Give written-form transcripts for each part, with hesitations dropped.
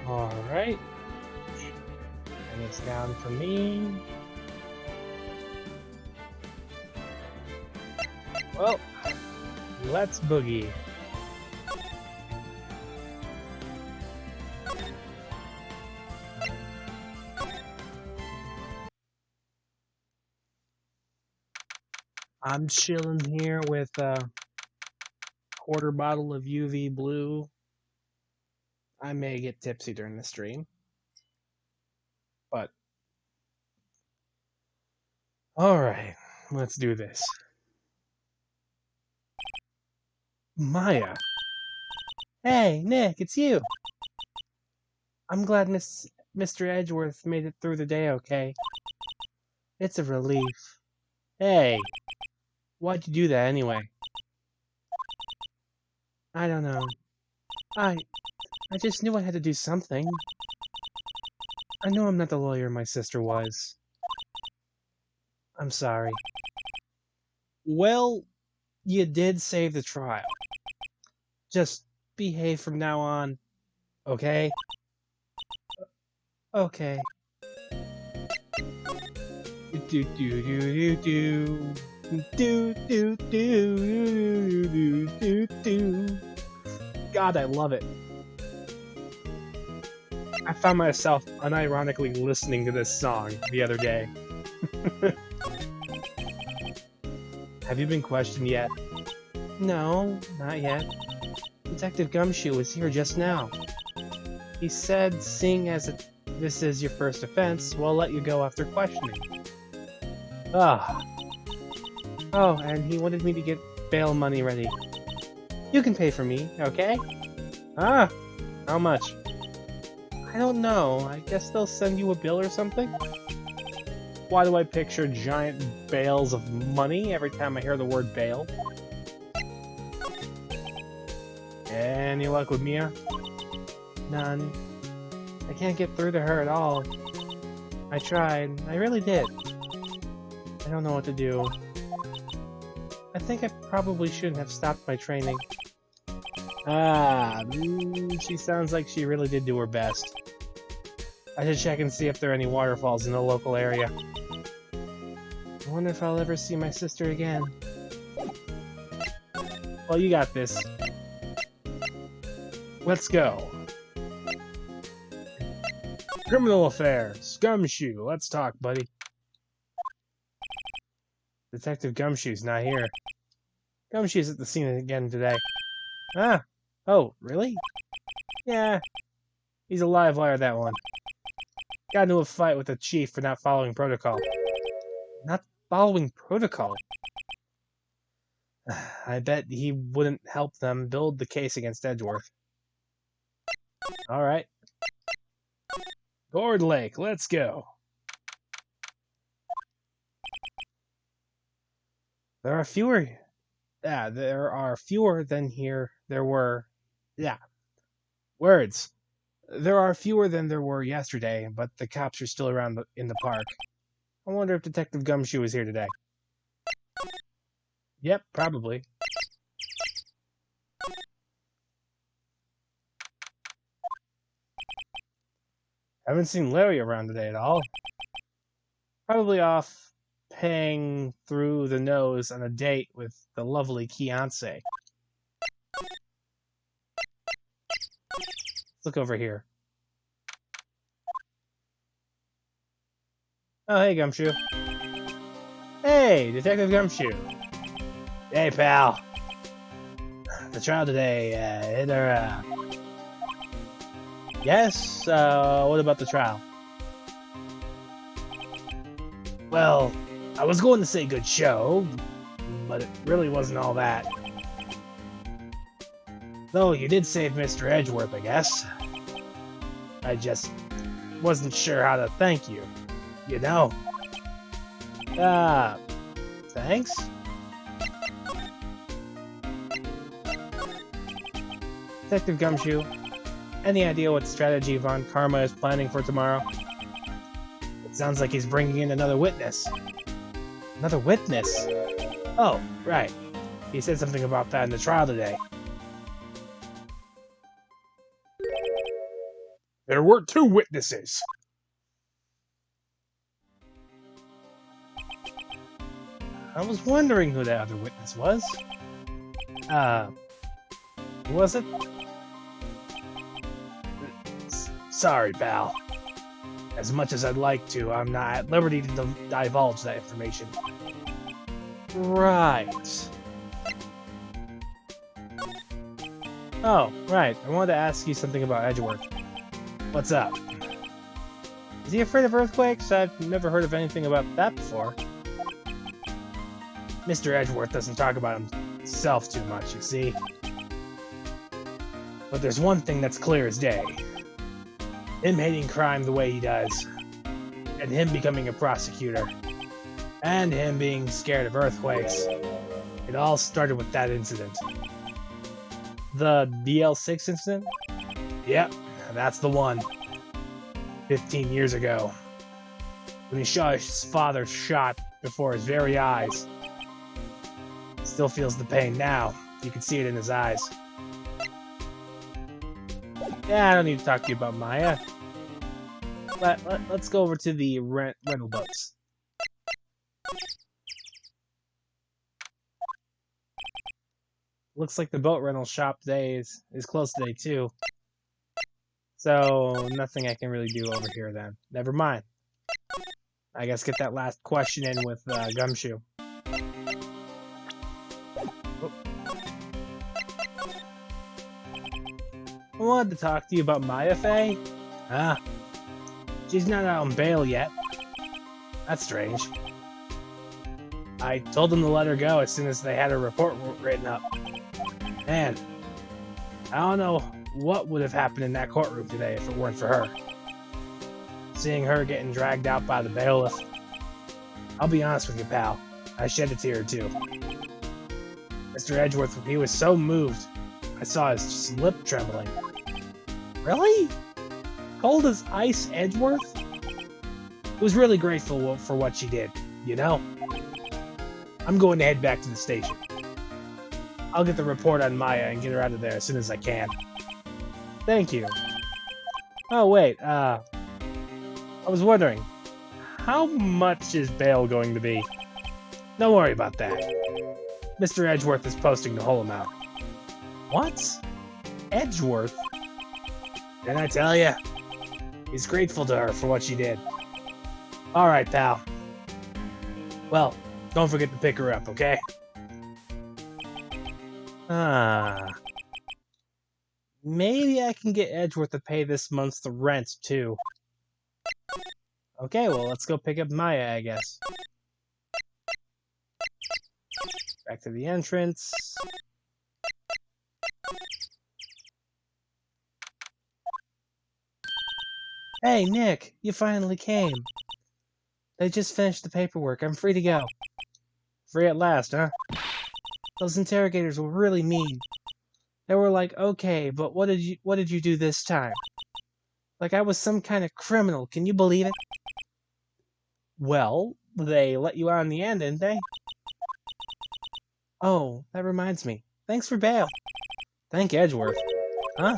Alright. And it's down for me. Well, let's boogie. I'm chilling here with a quarter bottle of UV blue. I may get tipsy during the stream, but alright, let's do this. Maya. Hey, Nick, it's you. I'm glad Mr. Edgeworth made it through the day okay. It's a relief. Hey, why'd you do that anyway? I don't know. I just knew I had to do something. I know I'm not the lawyer my sister was. I'm sorry. Well, you did save the trial. Just behave from now on, okay? Okay. Do do do do do. Do do do do do do. God, I love it. I found myself unironically listening to this song the other day. Have you been questioned yet? No, not yet. Detective Gumshoe was here just now. He said, seeing as this is your first offense, we'll let you go after questioning. Ah. Oh, and he wanted me to get bail money ready. You can pay for me, okay? Ah, how much? I don't know. I guess they'll send you a bill or something? Why do I picture giant bales of money every time I hear the word bail? Any luck with Mia? None. I can't get through to her at all. I tried. I really did. I don't know what to do. I think I probably shouldn't have stopped my training. She sounds like she really did do her best. I should check and see if there are any waterfalls in the local area. I wonder if I'll ever see my sister again. Well, you got this. Let's go. Criminal affairs. Gumshoe. Let's talk, buddy. Detective Gumshoe's not here. Gumshoe's at the scene again today. Ah. Oh, really? Yeah. He's a live wire, that one. Got into a fight with the chief for not following protocol. Not following protocol? I bet he wouldn't help them build the case against Edgeworth. Alright. Gourd Lake, let's go. There are fewer than there were. Yeah. Words. There are fewer than there were yesterday, but the cops are still around in the park. I wonder if Detective Gumshoe is here today. Yep, probably. Haven't seen Larry around today at all. Probably off paying through the nose on a date with the lovely Kiance. Let's look over here. Oh, hey, Gumshoe. Hey, Detective Gumshoe. Hey, pal. The trial today, Yes? What about the trial? Well, I was going to say good show, but it really wasn't all that. Though you did save Mr. Edgeworth, I guess. I just wasn't sure how to thank you, you know? Thanks? Detective Gumshoe, any idea what strategy Von Karma is planning for tomorrow? It sounds like he's bringing in another witness. Another witness? Oh, right. He said something about that in the trial today. There were 2 witnesses. I was wondering who that other witness was. Who was it? Sorry, pal. As much as I'd like to, I'm not at liberty to divulge that information. Right. Oh, right. I wanted to ask you something about Edgeworth. What's up? Is he afraid of earthquakes? I've never heard of anything about that before. Mr. Edgeworth doesn't talk about himself too much, you see. But there's one thing that's clear as day. Him hating crime the way he does, and him becoming a prosecutor, and him being scared of earthquakes. It all started with that incident. The DL6 incident? Yep, that's the one. 15 years ago. When he saw his father shot before his very eyes. Still feels the pain now. You can see it in his eyes. Yeah, I don't need to talk to you about Maya. Let's go over to the rental boats. Looks like the boat rental shop today is closed today too. So nothing I can really do over here then. Never mind. I guess get that last question in with Gumshoe. Oh. I wanted to talk to you about Maya Faye. Ah. She's not out on bail yet. That's strange. I told them to let her go as soon as they had her report written up. Man, I don't know what would have happened in that courtroom today if it weren't for her. Seeing her getting dragged out by the bailiff. I'll be honest with you, pal. I shed a tear or two. Mr. Edgeworth, he was so moved. I saw his lip trembling. Really? Cold as ice, Edgeworth? Was really grateful for what she did, you know? I'm going to head back to the station. I'll get the report on Maya and get her out of there as soon as I can. Thank you. Oh, wait, I was wondering, how much is bail going to be? Don't worry about that. Mr. Edgeworth is posting the whole amount. What? Edgeworth? Didn't I tell you? He's grateful to her for what she did. Alright, pal. Well, don't forget to pick her up, okay? Maybe I can get Edgeworth to pay this month's rent, too. Okay, well, let's go pick up Maya, I guess. Back to the entrance. Hey, Nick, you finally came. They just finished the paperwork. I'm free to go. Free at last, huh? Those interrogators were really mean. They were like, okay, but what did you do this time? Like I was some kind of criminal. Can you believe it? Well, they let you out in the end, didn't they? Oh, that reminds me. Thanks for bail. Thank Edgeworth. Huh?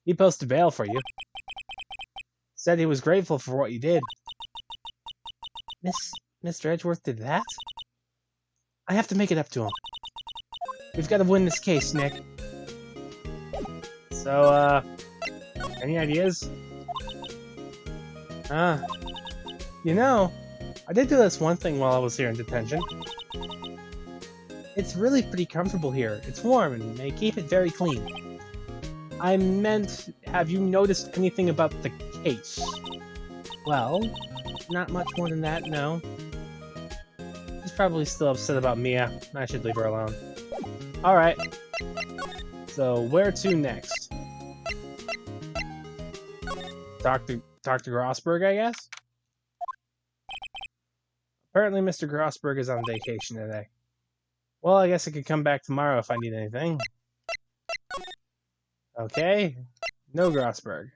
He posted bail for you. Said he was grateful for what you did. Mr. Edgeworth did that? I have to make it up to him. We've got to win this case, Nick. So, any ideas? You know, I did do this one thing while I was here in detention. It's really pretty comfortable here. It's warm and they keep it very clean. I meant, have you noticed anything about the case? Well, not much more than that, no. She's probably still upset about Mia. I should leave her alone. Alright. So, where to next? Talk to Grossberg, I guess? Apparently Mr. Grossberg is on vacation today. Well, I guess I could come back tomorrow if I need anything. Okay. No Grossberg.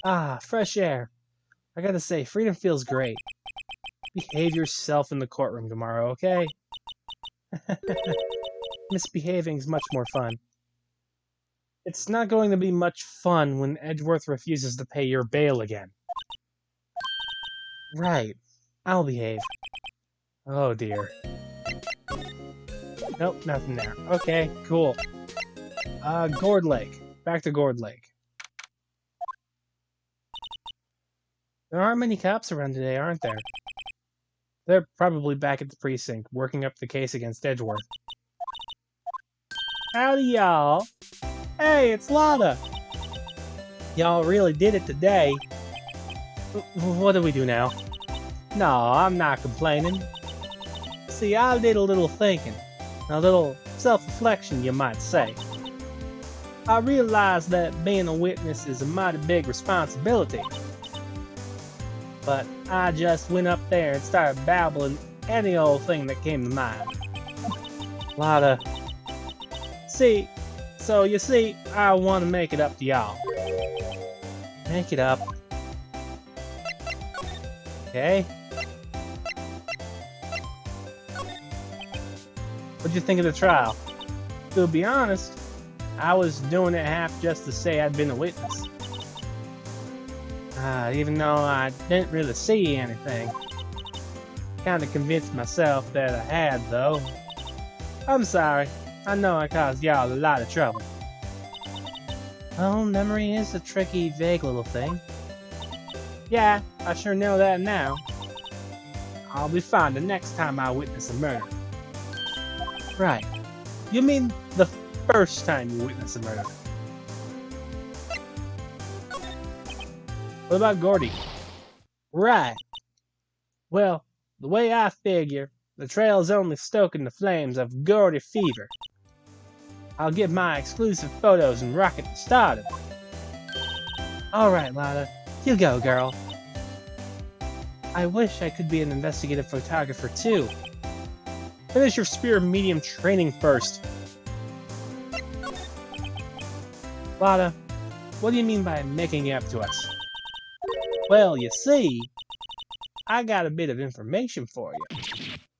Ah, fresh air. I gotta say, freedom feels great. Behave yourself in the courtroom tomorrow, okay? Misbehaving's much more fun. It's not going to be much fun when Edgeworth refuses to pay your bail again. Right. I'll behave. Oh dear. Nope, nothing there. Okay, cool. Gourd Lake. Back to Gourd Lake. There aren't many cops around today, aren't there? They're probably back at the precinct, working up the case against Edgeworth. Howdy, y'all. Hey, it's Lana. Y'all really did it today. What do we do now? No, I'm not complaining. See, I did a little thinking. A little self-reflection, you might say. I realized that being a witness is a mighty big responsibility. But I just went up there and started babbling any old thing that came to mind. Lotta. So you see, I want to make it up to y'all. Make it up. Okay? What'd you think of the trial? To be honest, I was doing it half just to say I'd been a witness. Even though I didn't really see anything. Kinda convinced myself that I had, though. I'm sorry. I know I caused y'all a lot of trouble. Well, memory is a tricky, vague little thing. Yeah, I sure know that now. I'll be fine the next time I witness a murder. Right. You mean the first time you witness a murder? What about Gordy? Right. Well, the way I figure, the trail's only stoking the flames of Gordy fever. I'll get my exclusive photos and rocket the stardom. Alright, Lana. You go, girl. I wish I could be an investigative photographer, too. Finish your spear medium training first. Lana, what do you mean by making it up to us? Well, you see, I got a bit of information for you.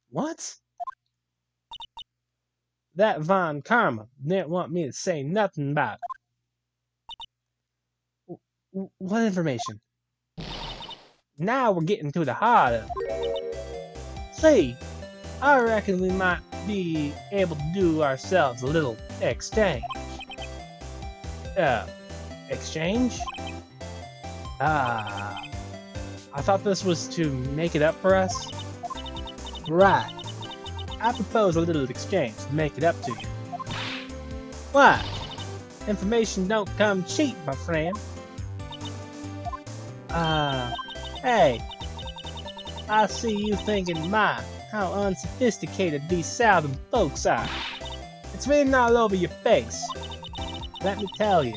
What? That Von Karma didn't want me to say nothing about it. What information? Now we're getting to the heart of it. See, I reckon we might be able to do ourselves a little exchange. Exchange? I thought this was to make it up for us? Right. I propose a little exchange to make it up to you. What? Information don't come cheap, my friend. Hey. I see you thinking, my, how unsophisticated these southern folks are. It's written all over your face. Let me tell you,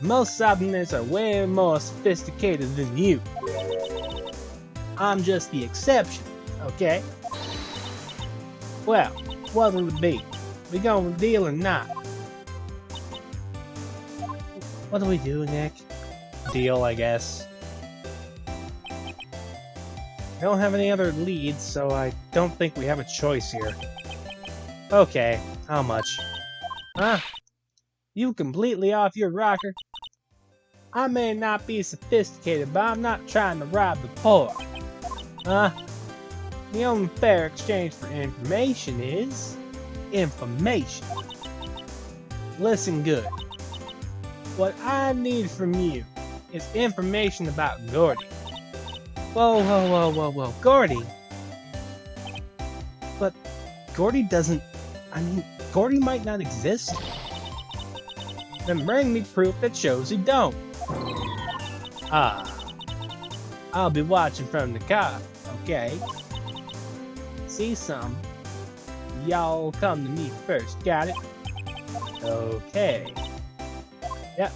most southerners are way more sophisticated than you. I'm just the exception, okay? Well, what'll it be? We gonna deal or not? What do we do, Nick? Deal, I guess. I don't have any other leads, so I don't think we have a choice here. Okay, how much? Huh? You completely off your rocker? I may not be sophisticated, but I'm not trying to rob the poor. The only fair exchange for information is information. Listen good. What I need from you is information about Gordy. Whoa. Gordy? But Gordy doesn't... Gordy might not exist. Then bring me proof that shows he don't. I'll be watching from the car, okay? See some? Y'all come to me first, got it? Okay. Yep.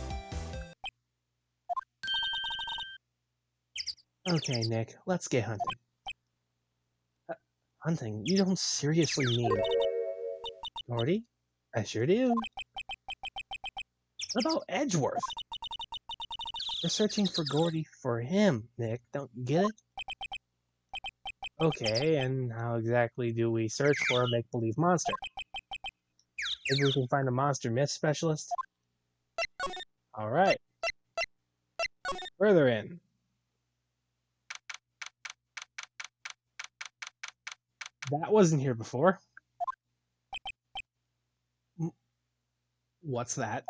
Okay, Nick, let's get hunting. Hunting? You don't seriously mean... Gordy? I sure do. What about Edgeworth? We're searching for Gordy for him, Nick. Don't you get it? Okay, and how exactly do we search for a make-believe monster? Maybe we can find a monster myth specialist? Alright. Further in. That wasn't here before. What's that?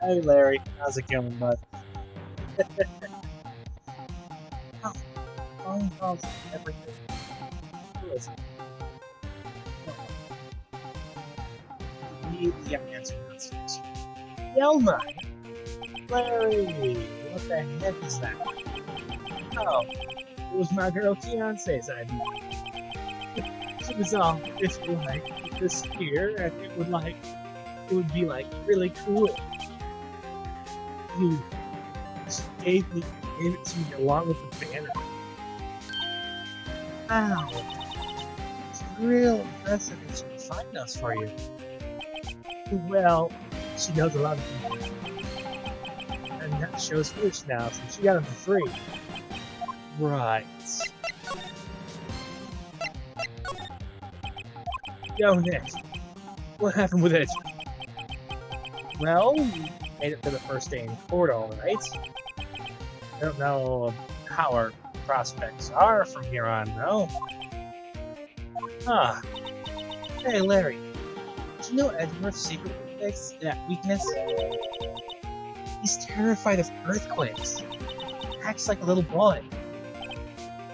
Hey Larry, how's it going, bud? Phone calls, everything. Listen, immediately get answer messages. Yelma! Larry! What the heck is that? Oh, it was my girl fiance's idea. She was all, if you like, this here, and it would be like really cool. You gave it to me along with the banner. Wow, it's real impressive that she can find us for you. Well, she knows a lot of people. And that show's finished now, so she got them for free. Right. Yo, Nick, what happened with it? Well, we made it to the first day in court, alright. I don't know how our prospects are from here on, though. Huh. Hey, Larry, do you know Edward's secret weakness? He's terrified of earthquakes. Acts like a little boy.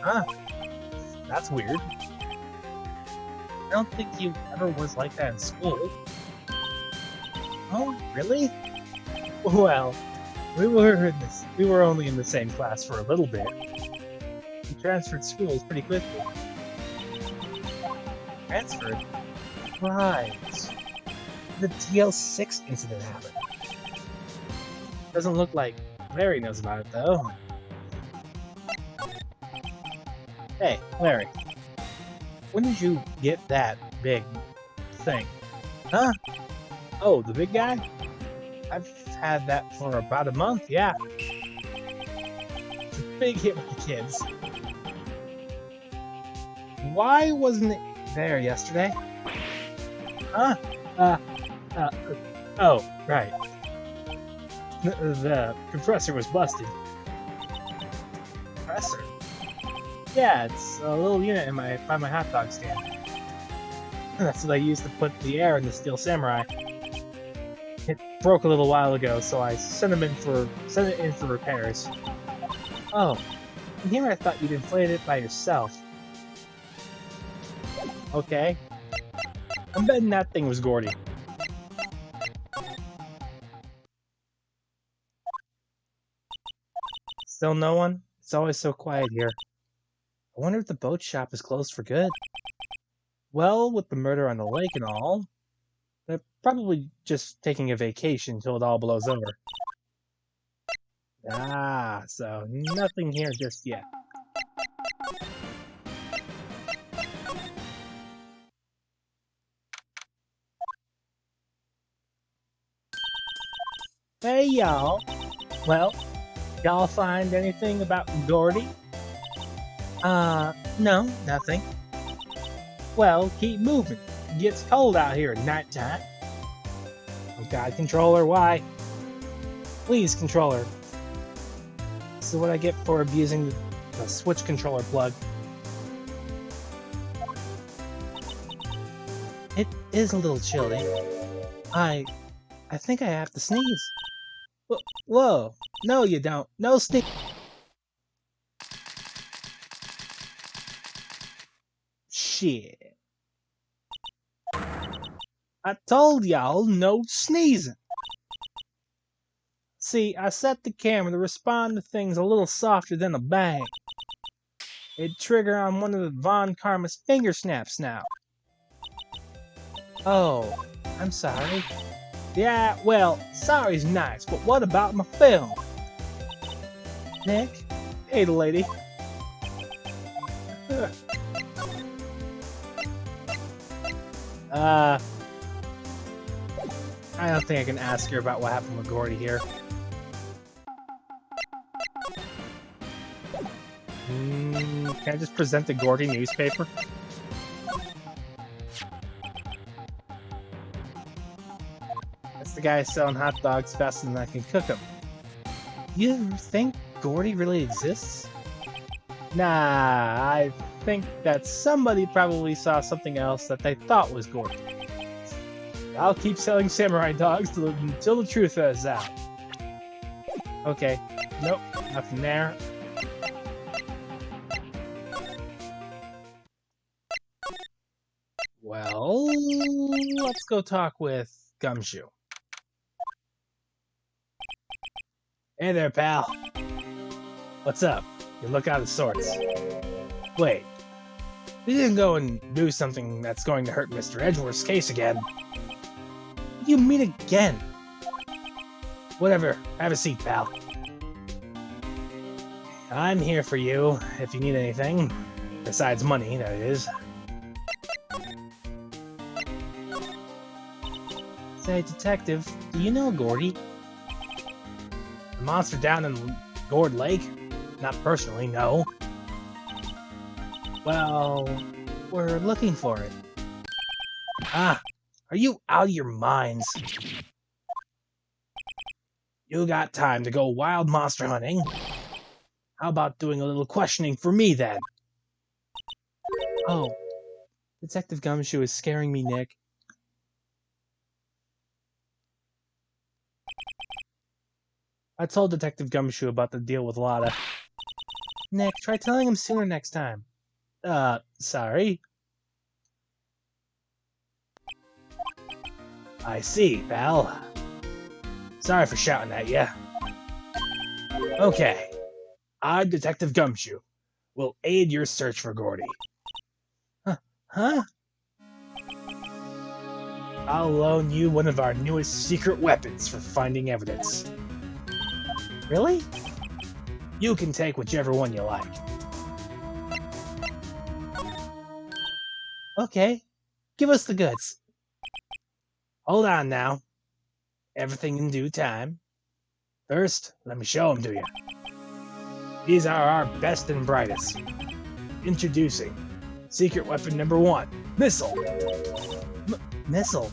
Huh. That's weird. I don't think he ever was like that in school. Oh, really? Well, we were only in the same class for a little bit. We transferred schools pretty quickly. Transferred? Right. The DL6 incident happened. Doesn't look like Larry knows about it, though. Hey, Larry. When did you get that big thing? Huh? Oh, the big guy? I've had that for about a month, yeah. It's a big hit with the kids. Why wasn't it there yesterday? Huh? Oh, right. The compressor was busted. Compressor? Yeah, it's a little unit by my hot dog stand. That's what I used to put the air in the Steel Samurai. It broke a little while ago, so I sent it in for repairs. Oh, and here I thought you'd inflate it by yourself. Okay. I'm betting that thing was Gordy. Still no one? It's always so quiet here. I wonder if the boat shop is closed for good. Well, with the murder on the lake and all, they're probably just taking a vacation until it all blows over. Ah, so nothing here just yet. Hey, y'all. Well, y'all find anything about Gordy? No, nothing. Well, keep moving. It gets cold out here at nighttime. Oh god, controller, why? Please, controller. This is what I get for abusing the Switch controller plug. It is a little chilly. I think I have to sneeze. Whoa. No, you don't. No sneeze. Shit. I told y'all no sneezing. See, I set the camera to respond to things a little softer than a bang. It'd trigger on one of the Von Karma's finger snaps now. Oh, I'm sorry. Yeah, well, sorry's nice, but what about my film? Nick? Hey, lady. I don't think I can ask her about what happened with Gordy here. Can I just present the Gordy newspaper? guy selling hot dogs faster than I can cook them. You think Gordy really exists? Nah, I think that somebody probably saw something else that they thought was Gordy. I'll keep selling samurai dogs until the truth is out. Okay, nope, nothing there. Well, let's go talk with Gumshoe. Hey there, pal. What's up? You look out of sorts. Wait, you didn't go and do something that's going to hurt Mr. Edgeworth's case again. You meet again. Whatever, have a seat, pal. I'm here for you if you need anything. Besides money, that is. Say, detective, do you know Gordy? The monster down in Gourd Lake? Not personally, no. Well, we're looking for it. Ah, are you out of your minds? You got time to go wild monster hunting? How about doing a little questioning for me, then? Oh, Detective Gumshoe is scaring me, Nick. I told Detective Gumshoe about the deal with Lotta. Nick, try telling him sooner next time. Sorry. I see, pal. Sorry for shouting at ya. Okay. I, Detective Gumshoe, will aid your search for Gordy. Huh? I'll loan you one of our newest secret weapons for finding evidence. Really? You can take whichever one you like. Okay, give us the goods. Hold on now. Everything in due time. First, let me show them to you. These are our best and brightest. Introducing secret weapon number 1, Missile. Missile?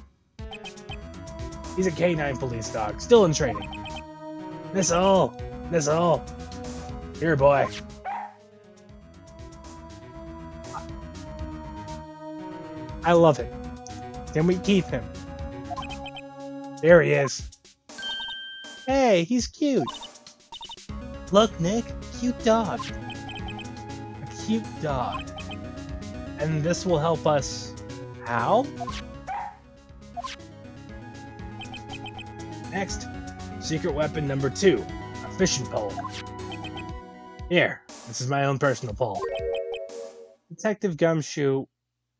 He's a canine police dog, still in training. Missile! Missile! Here, boy. I love it. Can we keep him? There he is. Hey, he's cute. Look, Nick, cute dog. A cute dog. And this will help us... How? Next, secret weapon number 2, a fishing pole. Here, this is my own personal pole. Detective Gumshoe,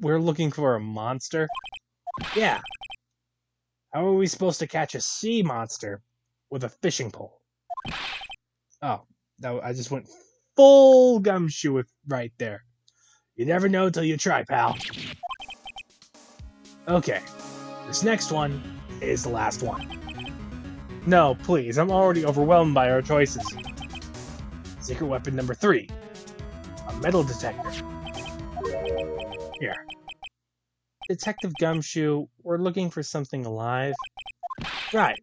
we're looking for a monster? Yeah. How are we supposed to catch a sea monster with a fishing pole? Oh, no, I just went full Gumshoe right there. You never know till you try, pal. Okay, this next one is the last one. No, please, I'm already overwhelmed by our choices. Secret weapon number 3, a metal detector. Here. Detective Gumshoe, we're looking for something alive. Right.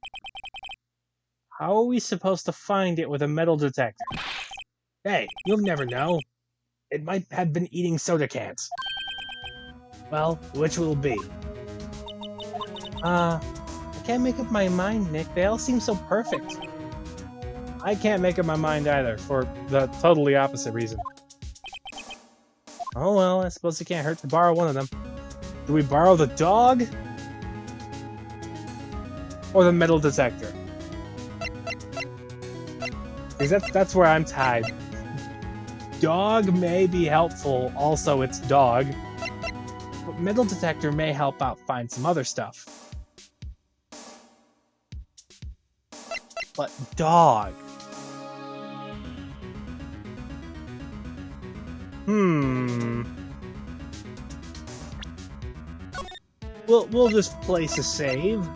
How are we supposed to find it with a metal detector? Hey, you'll never know. It might have been eating soda cans. Well, which will it be? I can't make up my mind, Nick. They all seem so perfect. I can't make up my mind either, for the totally opposite reason. Oh well, I suppose it can't hurt to borrow one of them. Do we borrow the dog? Or the metal detector? Because that's where I'm tied. Dog may be helpful, also it's dog. But metal detector may help out find some other stuff. But dog. We'll just place a save.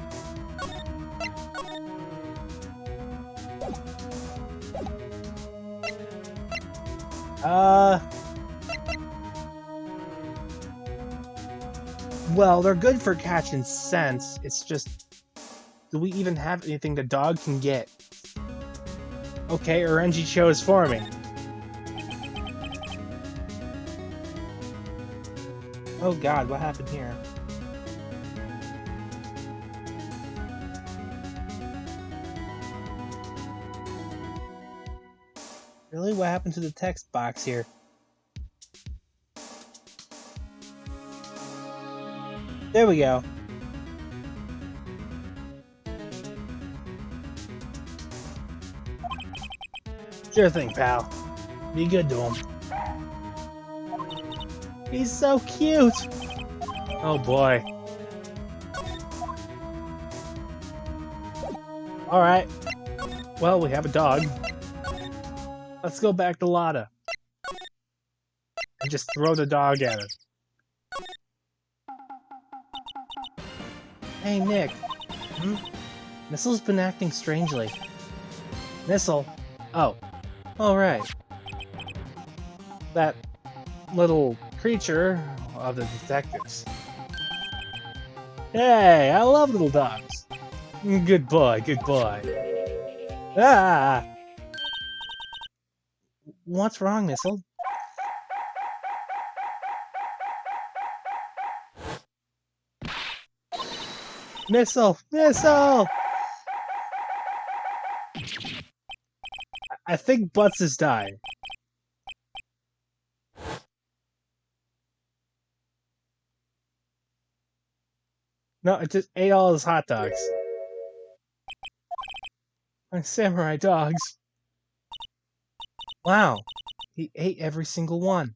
Well, they're good for catching scents. It's just Do we even have anything the dog can get? Okay, RNG Cho is forming. Oh god, what happened here? Really? What happened to the text box here? There we go. Sure thing, pal. Be good to him. He's so cute! Oh boy. Alright. Well, we have a dog. Let's go back to Lotta. And just throw the dog at her. Hey, Nick. Hmm? Missle's been acting strangely. Missile? Oh. Alright. That little creature of the detectives. Hey, I love little dogs. Good boy, good boy. Ah! What's wrong, Missile? Missile! Missile! I think Butts is dying. No, it just ate all his hot dogs. My samurai dogs. Wow, he ate every single one.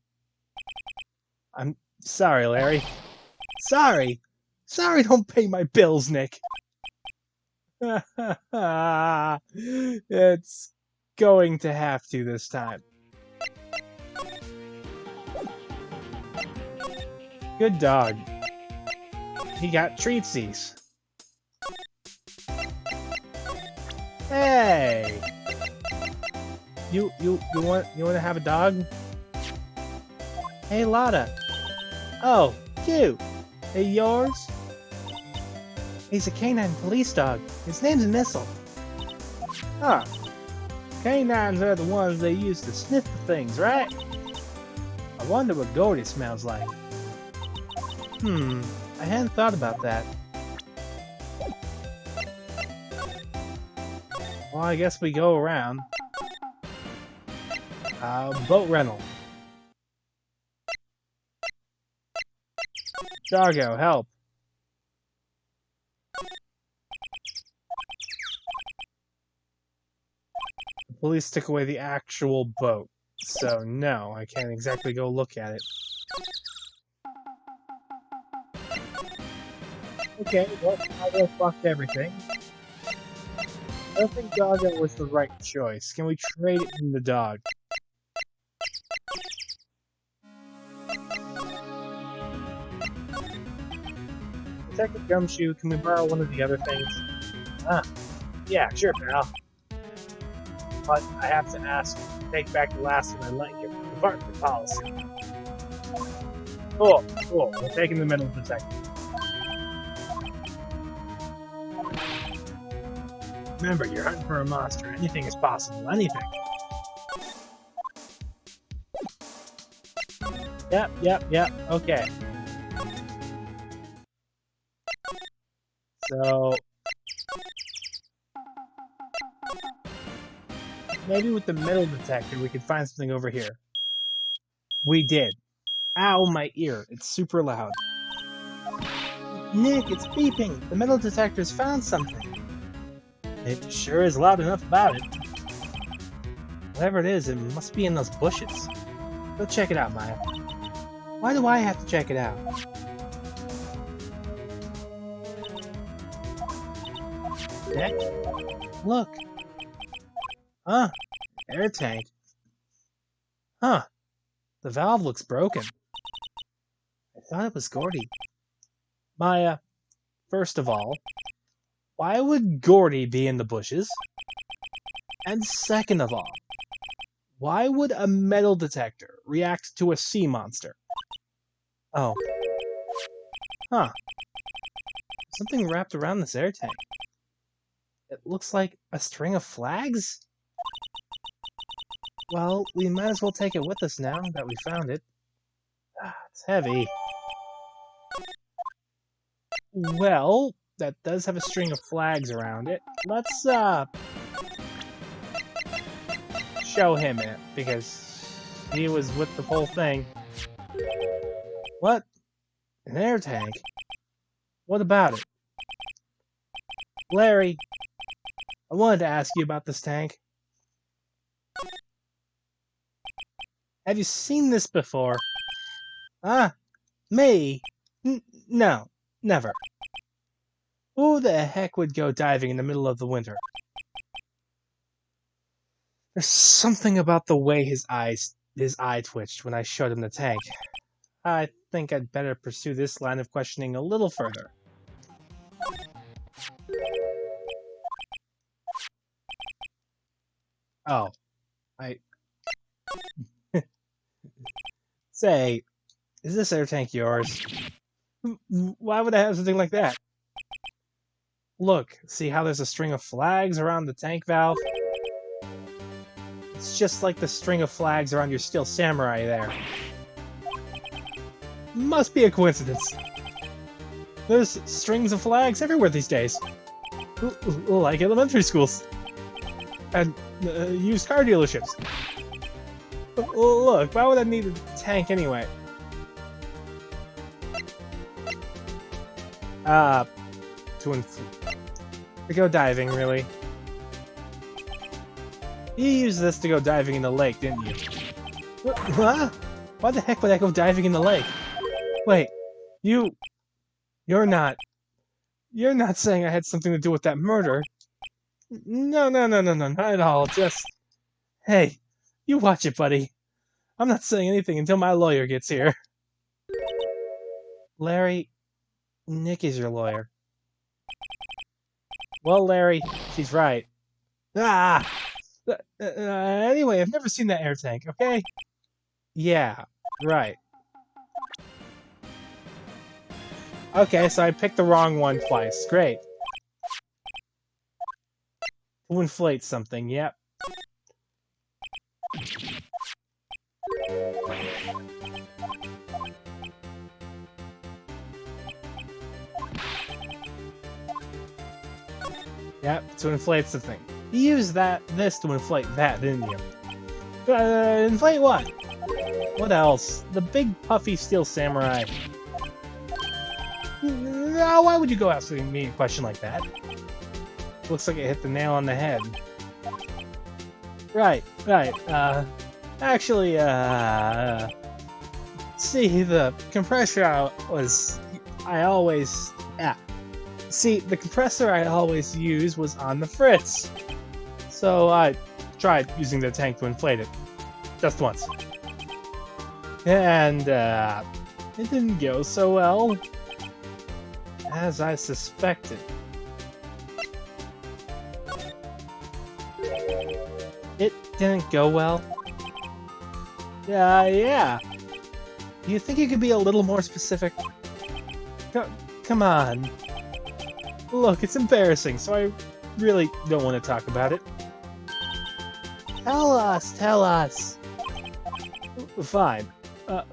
I'm sorry, Larry. Sorry! Sorry, don't pay my bills, Nick. It's going to have to this time. Good dog. He got treatsies. Hey! You want to have a dog? Hey, Lotta. Oh, cute. Hey, yours? He's a canine police dog. His name's Missile. Huh. Canines are the ones they use to sniff for things, right? I wonder what Gordy smells like. I hadn't thought about that. Well, I guess we go around. Boat rental. Doggo, help. The police took away the actual boat, so no, I can't exactly go look at it. Okay, well, I will fuck everything. I don't think Doggo was the right choice. Can we trade it in the dog? Detective Gumshoe, can we borrow one of the other things? Ah, yeah, sure, pal. But I have to ask, take back the last one I lent you. Department policy. Cool, cool. We're taking the middle detective. Remember, you're hunting for a monster. Anything is possible. Anything. Yep. Okay. So... maybe with the metal detector we could find something over here. We did. Ow, my ear. It's super loud. Nick, it's beeping. The metal detector's found something. It sure is loud enough about it. Whatever it is, it must be in those bushes. Go check it out, Maya. Why do I have to check it out? Nick? Look. Huh. Air tank. Huh. The valve looks broken. I thought it was Gordy. Maya, first of all, why would Gordy be in the bushes? And second of all, why would a metal detector react to a sea monster? Oh. Huh. Something wrapped around this air tank. It looks like a string of flags? Well, we might as well take it with us now that we found it. It's heavy. Well, that does have a string of flags around it. Let's, show him it, because he was with the whole thing. What? An air tank? What about it? Larry, I wanted to ask you about this tank. Have you seen this before? Ah, me? No, never. Who the heck would go diving in the middle of the winter? There's something about the way his eye twitched when I showed him the tank. I think I'd better pursue this line of questioning a little further. Oh, I... Say, is this air tank yours? Why would I have something like that? Look, see how there's a string of flags around the tank valve? It's just like the string of flags around your Steel Samurai there. Must be a coincidence. There's strings of flags everywhere these days. Like elementary schools. And used car dealerships. Look, why would I need a tank anyway? To go diving, really. You used this to go diving in the lake, didn't you? What? Why the heck would I go diving in the lake? Wait, you're not saying I had something to do with that murder? No, not at all, just... Hey, you watch it, buddy. I'm not saying anything until my lawyer gets here. Larry, Nick is your lawyer. Well, Larry, she's right. Ah! Anyway, I've never seen that air tank, okay? Yeah, right. Okay, so I picked the wrong one twice. Great. To inflate something, yep. Yep, to inflate something. You used this to inflate that, didn't you? Inflate what? What else? The big puffy Steel Samurai. No, why would you go asking me a question like that? Looks like it hit the nail on the head. Right. Actually, see, the compressor the compressor I always use was on the fritz. So I tried using the tank to inflate it. Just once. And, it didn't go so well. As I suspected. It didn't go well? Yeah. Do you think you could be a little more specific? Come on. Look, it's embarrassing, so I really don't want to talk about it. Tell us! Fine.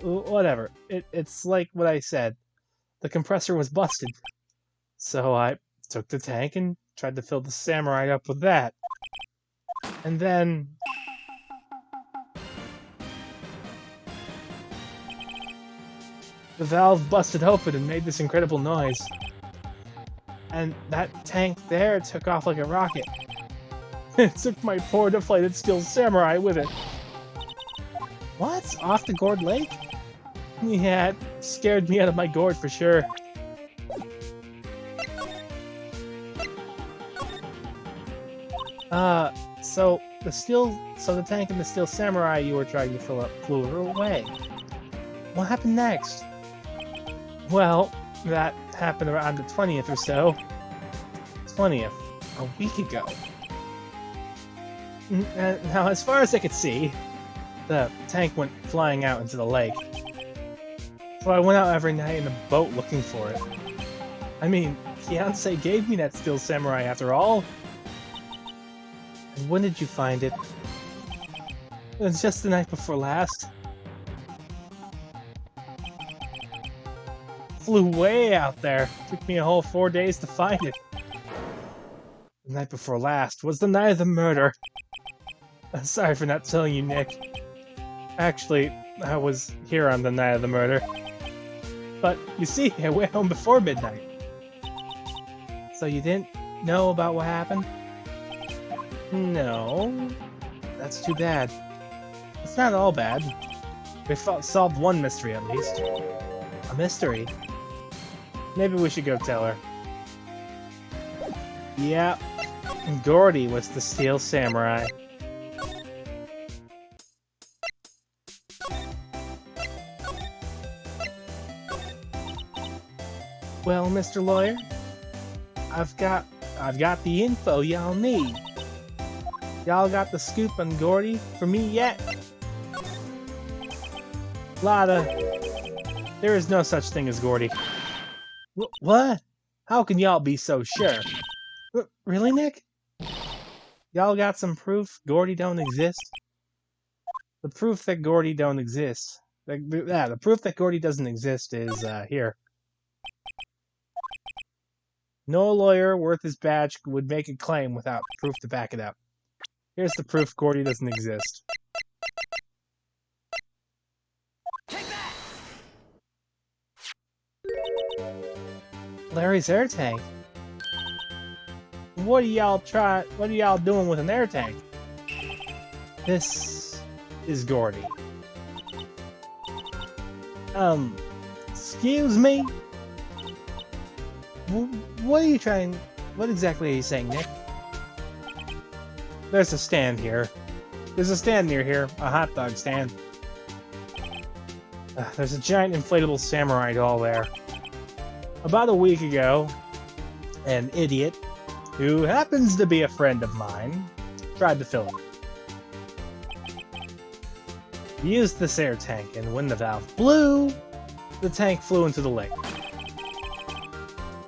Whatever. It's like what I said. The compressor was busted. So I took the tank and tried to fill the Samurai up with that. And then... the valve busted open and made this incredible noise. And that tank there took off like a rocket. It took my poor deflated Steel Samurai with it. What? Off the gourd lake? Yeah, it scared me out of my gourd for sure. So the tank and the Steel Samurai you were trying to fill up flew away. What happened next? Well, that happened around the 20th or so. 20th. A week ago. Now, as far as I could see, the tank went flying out into the lake. So I went out every night in a boat looking for it. I mean, fiancé gave me that Steel Samurai after all. And when did you find it? It was just the night before last. Flew way out there. Took me a whole 4 days to find it. The night before last was the night of the murder. Sorry for not telling you, Nick. Actually, I was here on the night of the murder. But, you see, I went home before midnight. So you didn't know about what happened? No. That's too bad. It's not all bad. We solved one mystery at least. A mystery? Maybe we should go tell her. Yeah. Gordy was the Steel Samurai. Well, Mr. Lawyer, I've got the info y'all need. Y'all got the scoop on Gordy for me yet? Lotta, there is no such thing as Gordy. What? How can y'all be so sure? Really, Nick? Y'all got some proof Gordy don't exist? The proof that Gordy don't exist. The proof that Gordy doesn't exist is here. No lawyer worth his badge would make a claim without proof to back it up. Here's the proof Gordy doesn't exist. Take that! Larry's air tank. What are y'all doing with an air tank? This is Gordy. Excuse me? What exactly are you saying, Nick? There's a stand here. There's a stand near here, a hot dog stand. There's a giant inflatable samurai doll there. About a week ago, an idiot, who happens to be a friend of mine, tried to fill it. He used this air tank, and when the valve blew, the tank flew into the lake.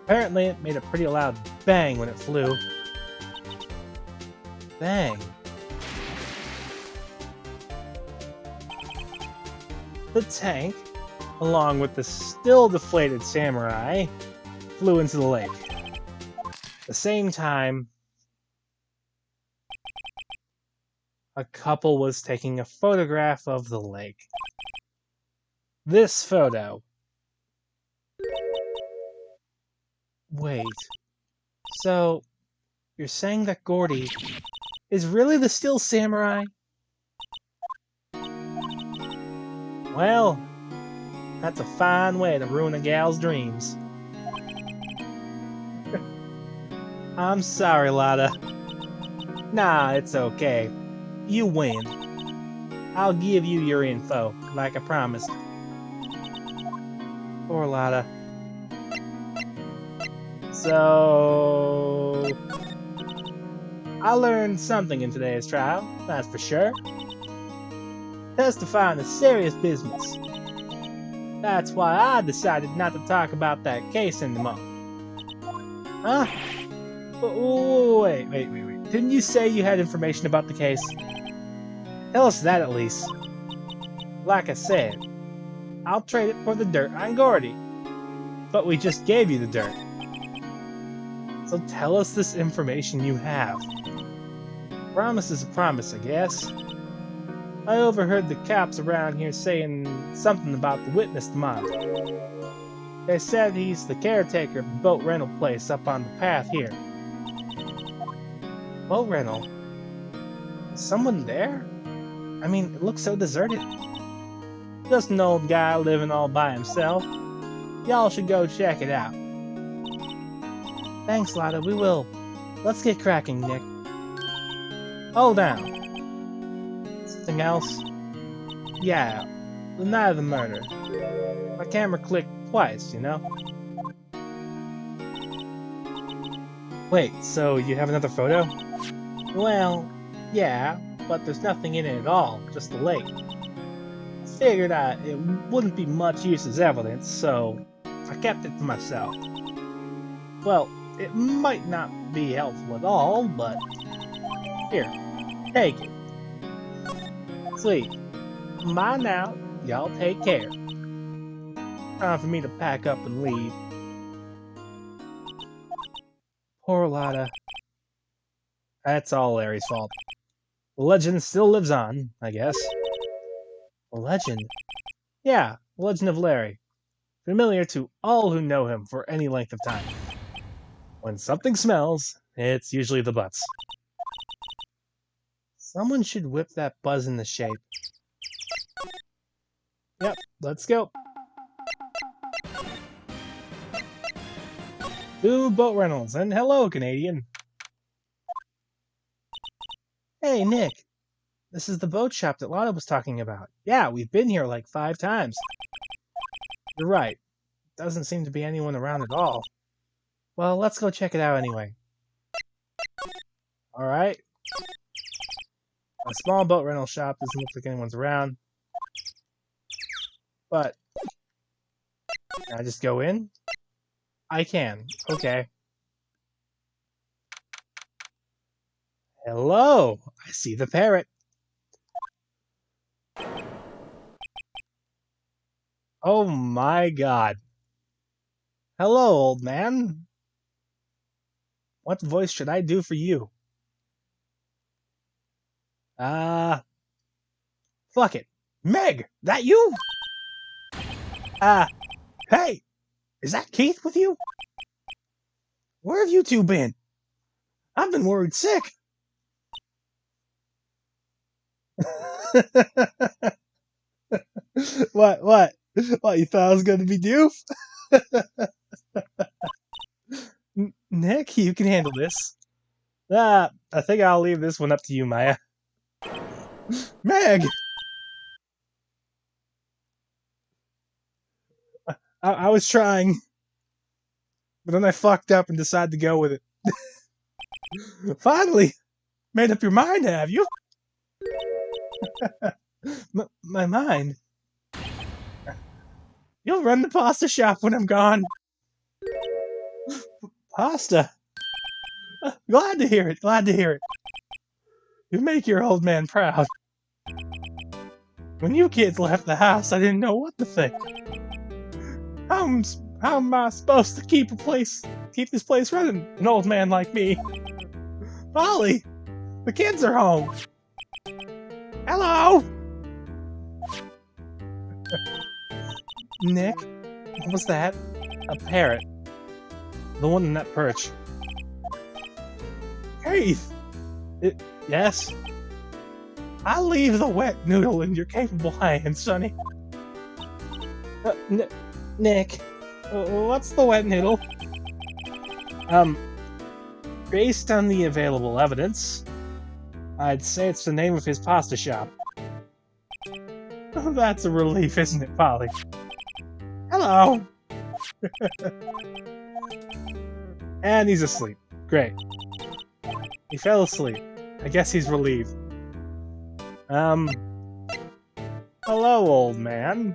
Apparently, it made a pretty loud bang when it flew. Bang. The tank, along with the still deflated samurai, flew into the lake. At the same time, a couple was taking a photograph of the lake. This photo. Wait. So, you're saying that Gordy is really the Steel Samurai? Well, that's a fine way to ruin a gal's dreams. I'm sorry, Lotta. Nah, it's okay. You win. I'll give you your info, like I promised. Poor Lotta. So... I learned something in today's trial, that's for sure. Testifying is serious business. That's why I decided not to talk about that case anymore. Huh? Wait. Didn't you say you had information about the case? Tell us that at least. Like I said, I'll trade it for the dirt on Gordy. But we just gave you the dirt. So tell us this information you have. Promise is a promise, I guess. I overheard the cops around here saying something about the witness tomorrow. They said he's the caretaker of the boat rental place up on the path here. Boat rental? Is someone there? I mean, it looks so deserted. Just an old guy living all by himself. Y'all should go check it out. Thanks, Lotta, we will. Let's get cracking, Nick. Hold down. Something else? Yeah, the night of the murder. My camera clicked twice, you know? Wait, so you have another photo? Well, yeah, but there's nothing in it at all, just the lake. I figured it wouldn't be much use as evidence, so I kept it to myself. Well, it might not be helpful at all, but Here, take it. Sleep. Bye now. Y'all take care. Time for me to pack up and leave. Poor Lotta. That's all Larry's fault. The legend still lives on, I guess. A legend? Yeah, the legend of Larry. Familiar to all who know him for any length of time. When something smells, it's usually the butts. Someone should whip that buzz into shape. Yep, let's go. To Boat Rentals, and hello, Canadian. Hey, Nick. This is the boat shop that Lotta was talking about. Yeah, we've been here like 5 times. You're right. Doesn't seem to be anyone around at all. Well, let's go check it out anyway. Alright. A small boat rental shop doesn't look like anyone's around. But, can I just go in? I can. Okay. Hello! I see the parrot. Oh my god. Hello, old man. What voice should I do for you? Fuck it. Meg, that you? Hey, is that Keith with you? Where have you two been? I've been worried sick. What? What, you thought I was gonna be doof? Nick, you can handle this. I think I'll leave this one up to you, Maya. Meg! I was trying, but then I fucked up and decided to go with it. Finally! Made up your mind, have you? My mind? You'll run the pasta shop when I'm gone. Pasta? Glad to hear it, glad to hear it. You make your old man proud. When you kids left the house, I didn't know what to think. How am I supposed to keep this place running? An old man like me. Polly, the kids are home. Hello. Nick, what was that? A parrot. The one in that perch. Keith. Yes. I'll leave the wet noodle in your capable hands, Sonny. Nick, what's the wet noodle? Based on the available evidence, I'd say it's the name of his pasta shop. Oh, that's a relief, isn't it, Polly? Hello! And he's asleep. Great. He fell asleep. I guess he's relieved. Hello, old man.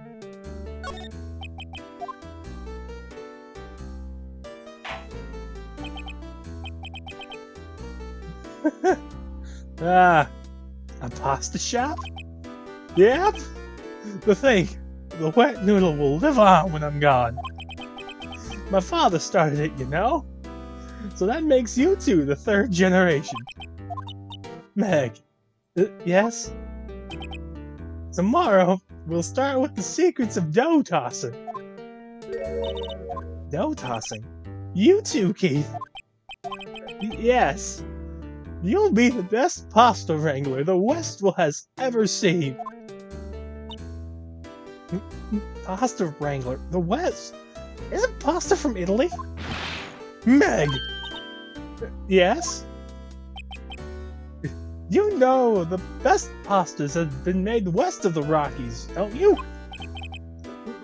A pasta shop? Yep. The thing, the wet noodle will live on when I'm gone. My father started it, you know? So that makes you two the 3rd generation. Meg. Yes? Tomorrow, we'll start with the secrets of dough tossing. Dough tossing? You too, Keith. Yes. You'll be the best pasta wrangler the West has ever seen. Pasta wrangler? The West? Isn't pasta from Italy? Meg! Yes? You know the best pastas have been made west of the Rockies, don't you?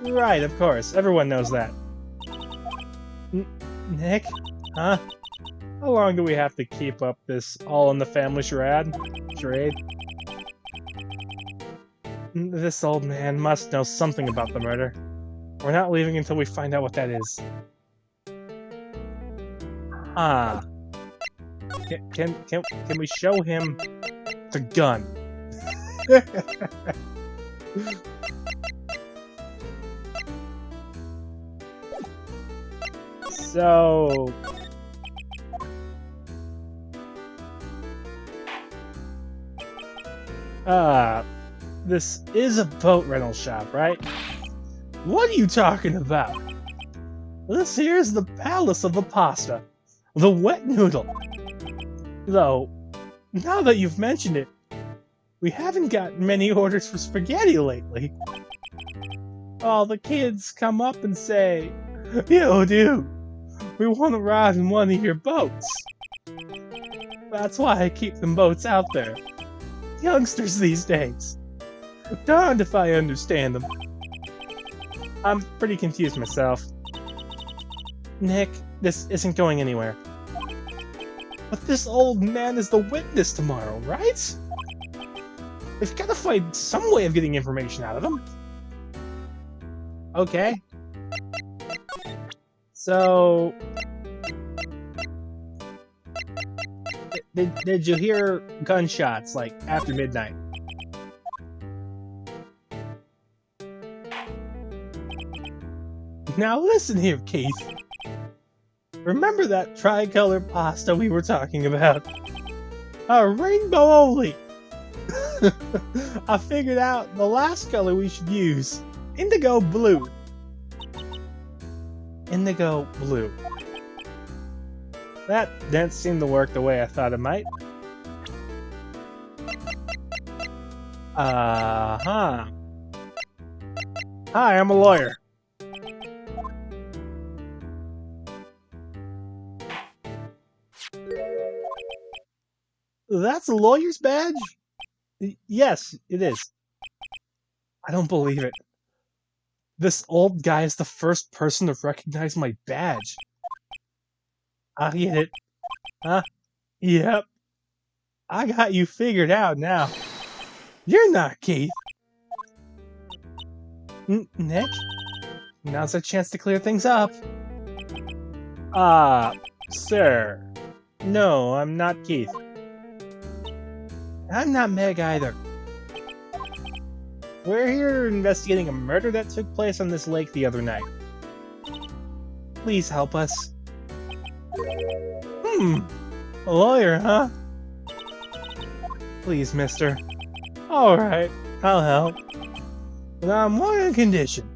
Right, of course. Everyone knows that. Nick? Huh? How long do we have to keep up this all-in-the-family charade? This old man must know something about the murder. We're not leaving until we find out what that is. Ah. Can we show him the gun? So... this is a boat rental shop, right? What are you talking about? This here's the Palace of the Pasta, the wet noodle. Though, now that you've mentioned it, we haven't got many orders for spaghetti lately. All the kids come up and say, "Yo, dude, we want to ride in one of your boats." That's why I keep them boats out there. Youngsters these days. Darned if I understand them. I'm pretty confused myself. Nick, this isn't going anywhere. But this old man is the witness tomorrow, right? We've got to find some way of getting information out of him. Okay. So... Did you hear gunshots, like, after midnight? Now listen here, Keith. Remember that tricolor pasta we were talking about? A rainbow only! I figured out the last color we should use. Indigo blue. Indigo blue. That didn't seem to work the way I thought it might. Hi, I'm a lawyer. That's a lawyer's badge? Yes, it is. I don't believe it. This old guy is the first person to recognize my badge. I get it. Huh? Yep. I got you figured out now. You're not Keith. Nick? Now's a chance to clear things up. Sir. No, I'm not Keith. I'm not Meg either. We're here investigating a murder that took place on this lake the other night. Please help us. A lawyer, huh? Please, mister. Alright, I'll help. But on one condition.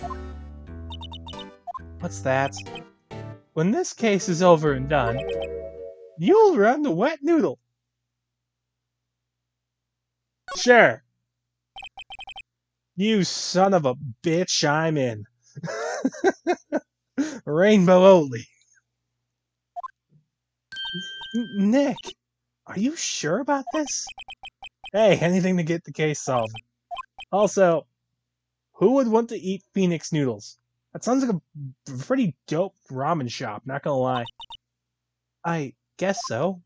What's that? When this case is over and done, you'll run the wet noodle. Sure. You son of a bitch, I'm in. Rainbow only. Nick, are you sure about this? Hey, anything to get the case solved. Also, who would want to eat Phoenix noodles? That sounds like a pretty dope ramen shop, not gonna lie. I guess so.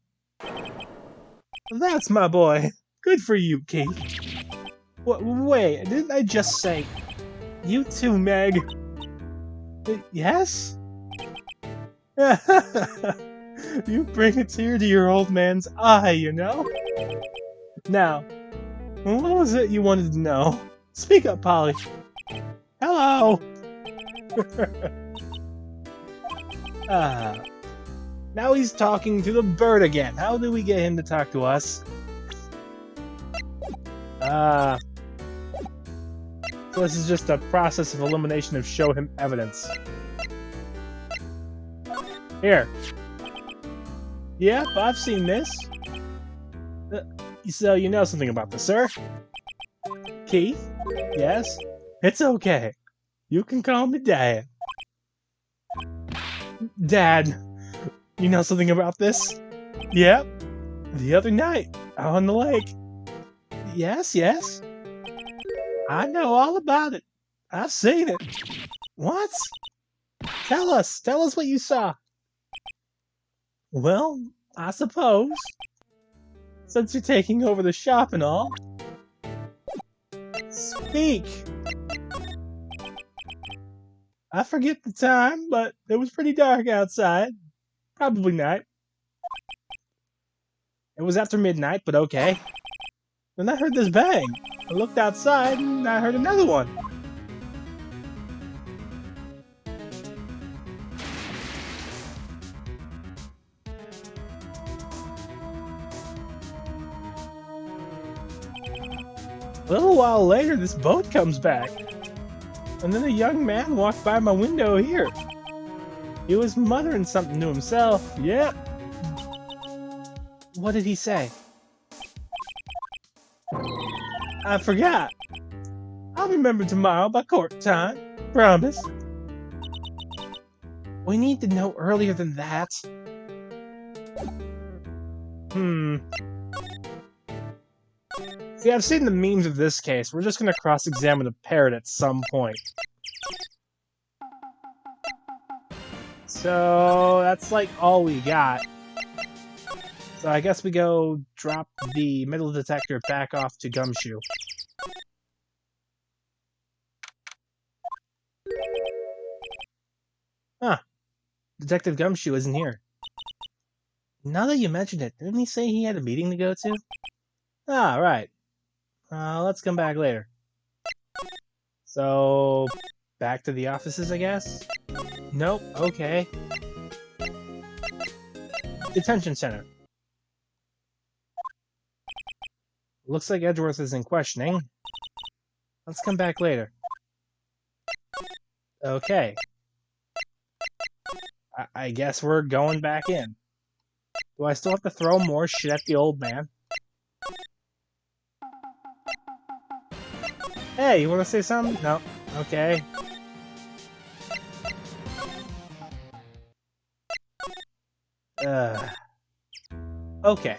That's my boy. Good for you, Keith. Wait, didn't I just say... You too, Meg. Yes? You bring a tear to your old man's eye, you know? Now, what was it you wanted to know? Speak up, Polly. Hello! Now he's talking to the bird again. How do we get him to talk to us? So this is just a process of elimination of show him evidence. Here. Yep, I've seen this. So you know something about this, sir? Keith? Yes? It's okay. You can call me Dad. Dad, you know something about this? Yep. The other night, out on the lake. Yes, yes. I know all about it. I've seen it. What? Tell us what you saw. Well, I suppose. Since you're taking over the shop and all. Speak! I forget the time, but it was pretty dark outside. Probably night. It was after midnight, but okay. Then I heard this bang. I looked outside and I heard another one. A little while later, this boat comes back. And then a young man walked by my window here. He was muttering something to himself. Yep. What did he say? I forgot. I'll remember tomorrow by court time. Promise. We need to know earlier than that. See, I've seen the memes of this case. We're just gonna cross-examine a parrot at some point. So, that's like all we got. So I guess we go drop the metal detector back off to Gumshoe. Huh. Detective Gumshoe isn't here. Now that you mention it, didn't he say he had a meeting to go to? Ah, right. Let's come back later. So, back to the offices, I guess? Nope, okay. Detention center. Looks like Edgeworth is in questioning. Let's come back later. Okay. I guess we're going back in. Do I still have to throw more shit at the old man? Hey, you want to say something? No. Okay. Okay.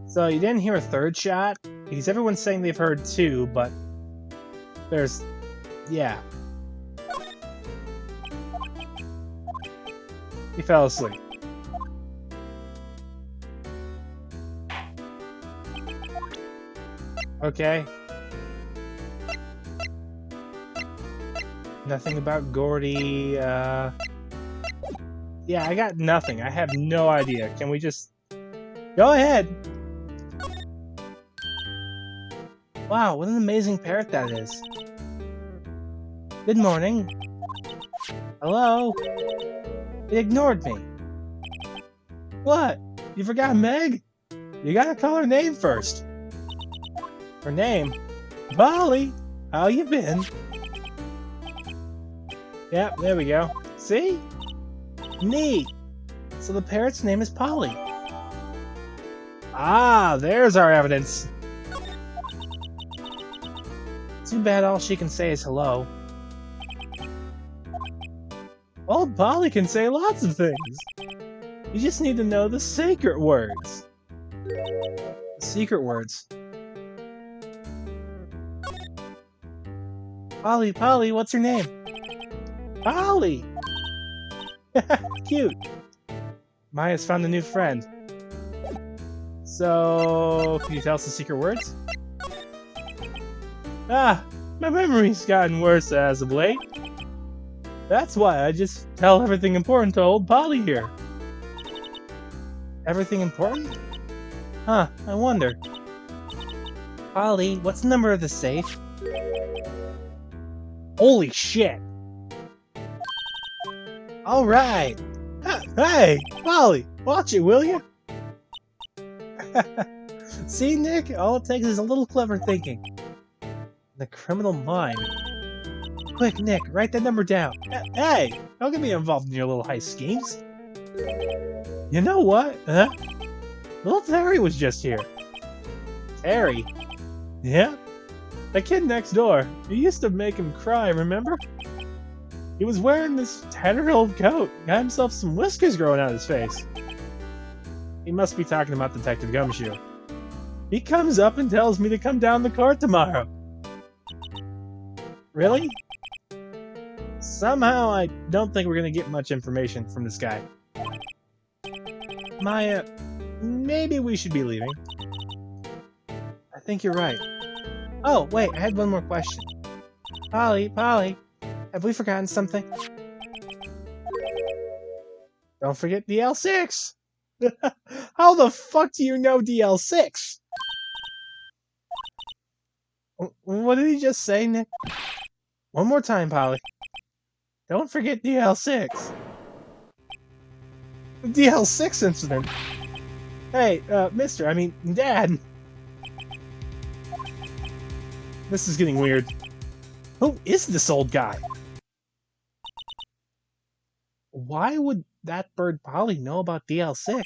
So you didn't hear a third shot? Because everyone's saying they've heard two, but there's... yeah. He fell asleep. Okay. Nothing about Gordy, Yeah, I got nothing. I have no idea. Can we just... go ahead! Wow, what an amazing parrot that is. Good morning. Hello? It ignored me. What? You forgot Meg? You gotta call her name first. Her name? Polly! How you been? Yep, there we go. See? Neat! So the parrot's name is Polly. Ah, there's our evidence. Too bad all she can say is hello. Old Polly can say lots of things. You just need to know the secret words. Secret words. Polly, Polly, what's your name? Polly! Cute. Maya's found a new friend. So, can you tell us the secret words? Ah, my memory's gotten worse as of late. That's why I just tell everything important to old Polly here. Everything important? Huh, I wonder. Polly, what's the number of the safe? Holy shit! Alright! Hey, Polly, watch it, will you? See, Nick? All it takes is a little clever thinking. The criminal mind. Quick, Nick, write that number down. Hey, don't get me involved in your little heist schemes. You know what? Huh? Little Terry was just here. Terry? Yeah? That kid next door. You used to make him cry, remember? He was wearing this tattered old coat. Got himself some whiskers growing out of his face. He must be talking about Detective Gumshoe. He comes up and tells me to come down the court tomorrow. Really? Somehow I don't think we're gonna get much information from this guy. Maya, maybe we should be leaving. I think you're right. Oh, wait, I had one more question. Polly, have we forgotten something? Don't forget DL6! How the fuck do you know DL6? What did he just say, Nick? One more time, Polly. Don't forget DL6. The DL6 incident. Hey, Dad. This is getting weird. Who is this old guy? Why would that bird Polly know about DL6?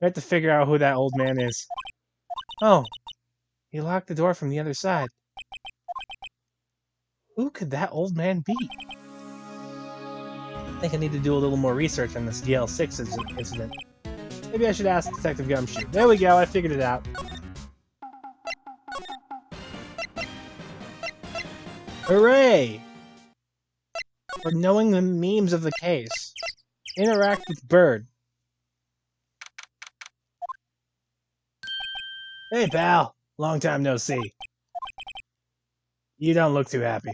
I have to figure out who that old man is. Oh, he locked the door from the other side. Who could that old man be? I think I need to do a little more research on this DL6 incident. Maybe I should ask Detective Gumshoe. There we go, I figured it out. Hooray! For knowing the memes of the case. Interact with Bird. Hey, pal. Long time no see. You don't look too happy.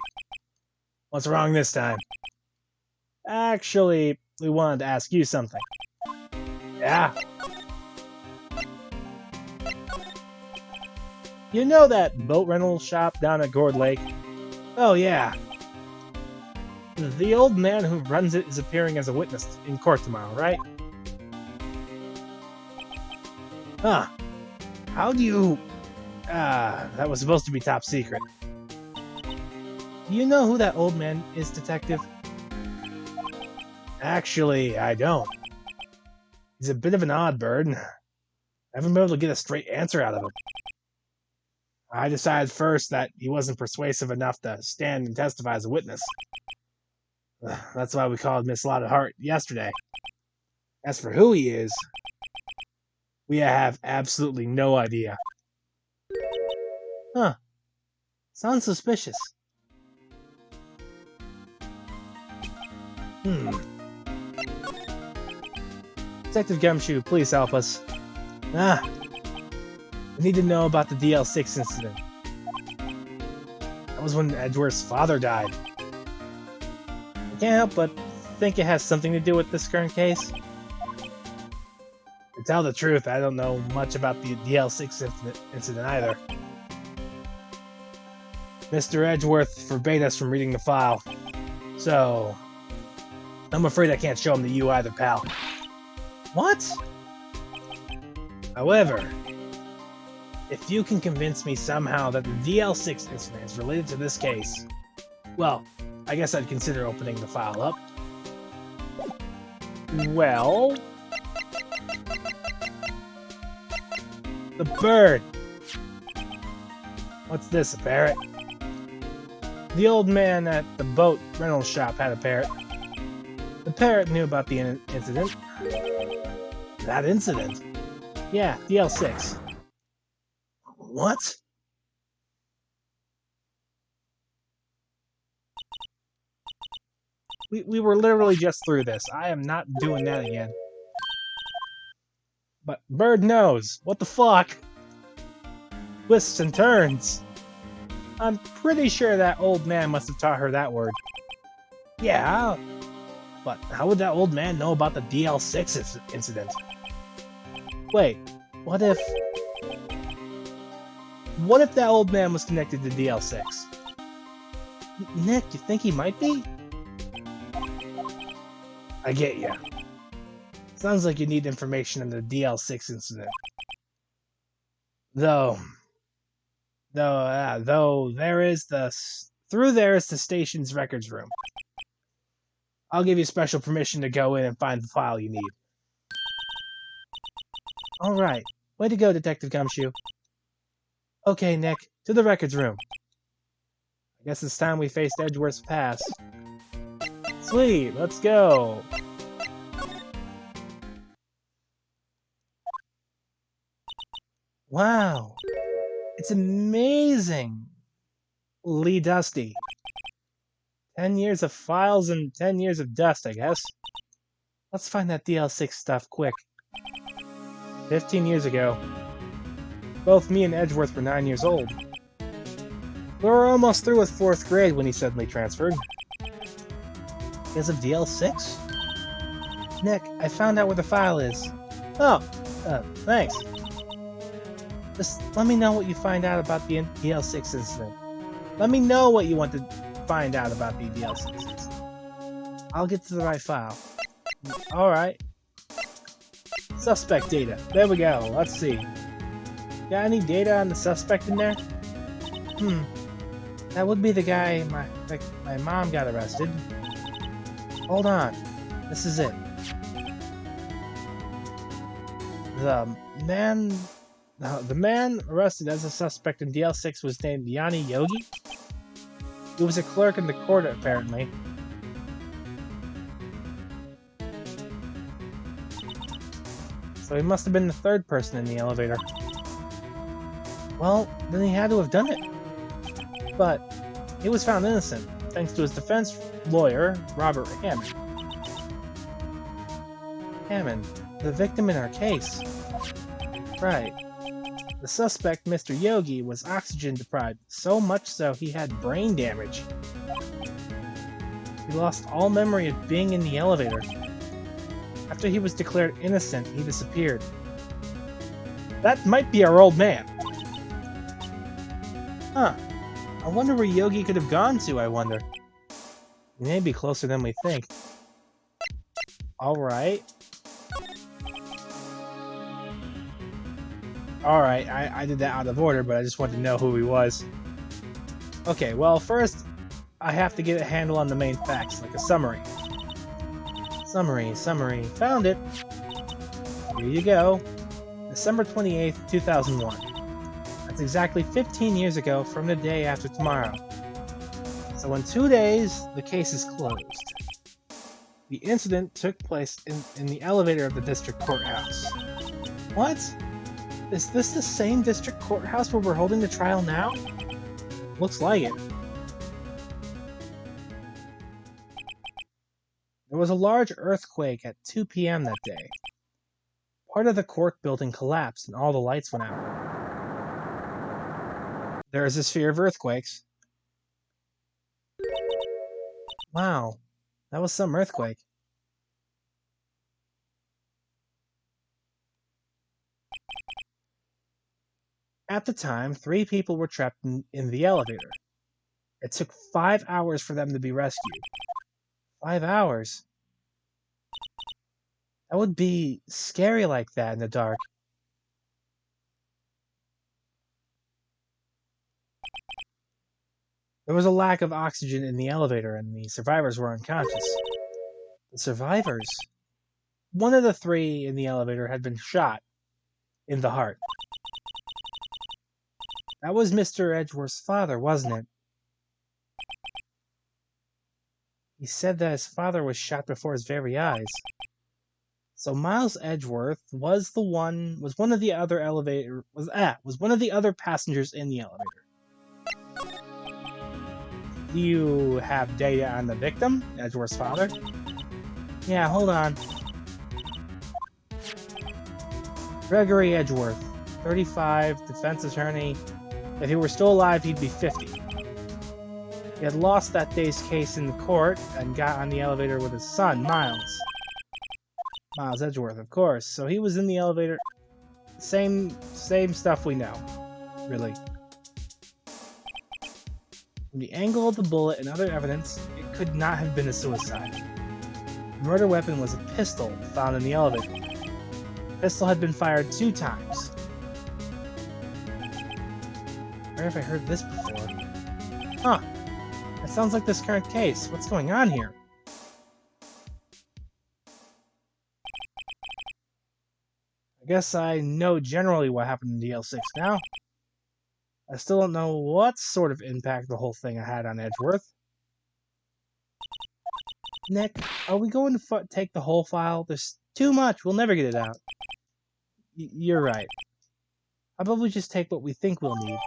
What's wrong this time? Actually, we wanted to ask you something. Yeah? You know that boat rental shop down at Gourd Lake? Oh, yeah. The old man who runs it is appearing as a witness in court tomorrow, right? Huh. How do you... that was supposed to be top secret. Do you know who that old man is, Detective? Actually, I don't. He's a bit of an odd bird. I haven't been able to get a straight answer out of him. I decided first that he wasn't persuasive enough to stand and testify as a witness. That's why we called Miss Lotta Hart yesterday. As for who he is, we have absolutely no idea. Huh. Sounds suspicious. Detective Gumshoe, please help us. We need to know about the DL6 incident. That was when Edgeworth's father died. I can't help but think it has something to do with this current case. To tell the truth, I don't know much about the DL6 incident either. Mr. Edgeworth forbade us from reading the file, so I'm afraid I can't show him to you either, pal. What? However, if you can convince me somehow that the DL6 incident is related to this case, well, I guess I'd consider opening the file up. Well... the bird! What's this, a parrot? The old man at the boat rental shop had a parrot. The parrot knew about the incident. That incident? Yeah, DL6. What? We were literally just through this. I am not doing that again. But Bird knows. What the fuck? Twists and turns. I'm pretty sure that old man must have taught her that word. Yeah, but how would that old man know about the DL6 incident? Wait, what if that old man was connected to DL6? Nick, you think he might be? I get ya. Sounds like you need information on the DL6 incident. Though there is the station's records room. I'll give you special permission to go in and find the file you need. Alright, way to go, Detective Gumshoe. Okay, Nick, to the records room. I guess it's time we faced Edgeworth's past. Sweet, let's go! Wow, it's amazingly dusty. 10 years of files and 10 years of dust, I guess. Let's find that DL6 stuff quick. 15 years ago. Both me and Edgeworth were 9 years old. We were almost through with 4th grade when he suddenly transferred. Because of DL6? Nick, I found out where the file is. Oh, thanks. Just let me know what you find out about the DL6 incident. Let me know what you want to find out about the DL6 incident. I'll get to the right file. Alright. Suspect data. There we go. Let's see. Got any data on the suspect in there? That would be the guy my mom got arrested. Hold on. This is it. The man arrested as a suspect in DL6 was named Yanni Yogi. He was a clerk in the court, apparently. So he must have been the 3rd person in the elevator. Well, then he had to have done it. But he was found innocent, thanks to his defense lawyer, Robert Hammond. Hammond, the victim in our case. Right. The suspect, Mr. Yogi, was oxygen deprived, so much so he had brain damage. He lost all memory of being in the elevator. After he was declared innocent, he disappeared. That might be our old man. Huh. I wonder where Yogi could have gone to, I wonder. He may be closer than we think. Alright. Alright, I did that out of order, but I just wanted to know who he was. Okay, well, first, I have to get a handle on the main facts, like a summary. Summary. Found it. Here you go. December 28th, 2001. That's exactly 15 years ago from the day after tomorrow. So in 2 days, the case is closed. The incident took place in the elevator of the district courthouse. What? Is this the same district courthouse where we're holding the trial now? Looks like it. There was a large earthquake at 2 p.m. that day. Part of the court building collapsed and all the lights went out. There is this fear of earthquakes. Wow, that was some earthquake. At the time, 3 people were trapped in the elevator. It took 5 hours for them to be rescued. 5 hours? That would be scary like that in the dark. There was a lack of oxygen in the elevator and the survivors were unconscious. The survivors? One of the 3 in the elevator had been shot in the heart. That was Mr. Edgeworth's father, wasn't it? He said that his father was shot before his very eyes. So Miles Edgeworth was one of the other passengers in the elevator. Do you have data on the victim, Edgeworth's father? Yeah, hold on. Gregory Edgeworth, 35, defense attorney. If he were still alive, he'd be 50. He had lost that day's case in the court and got on the elevator with his son, Miles. Miles Edgeworth, of course. So he was in the elevator. Same stuff we know, really. From the angle of the bullet and other evidence, it could not have been a suicide. The murder weapon was a pistol found in the elevator. The pistol had been fired 2 times. Where have I heard this before? Huh. That sounds like this current case. What's going on here? I guess I know generally what happened in DL6 now. I still don't know what sort of impact the whole thing had on Edgeworth. Nick, are we going to take the whole file? There's too much. We'll never get it out. You're right. How about we just take what we think we'll need?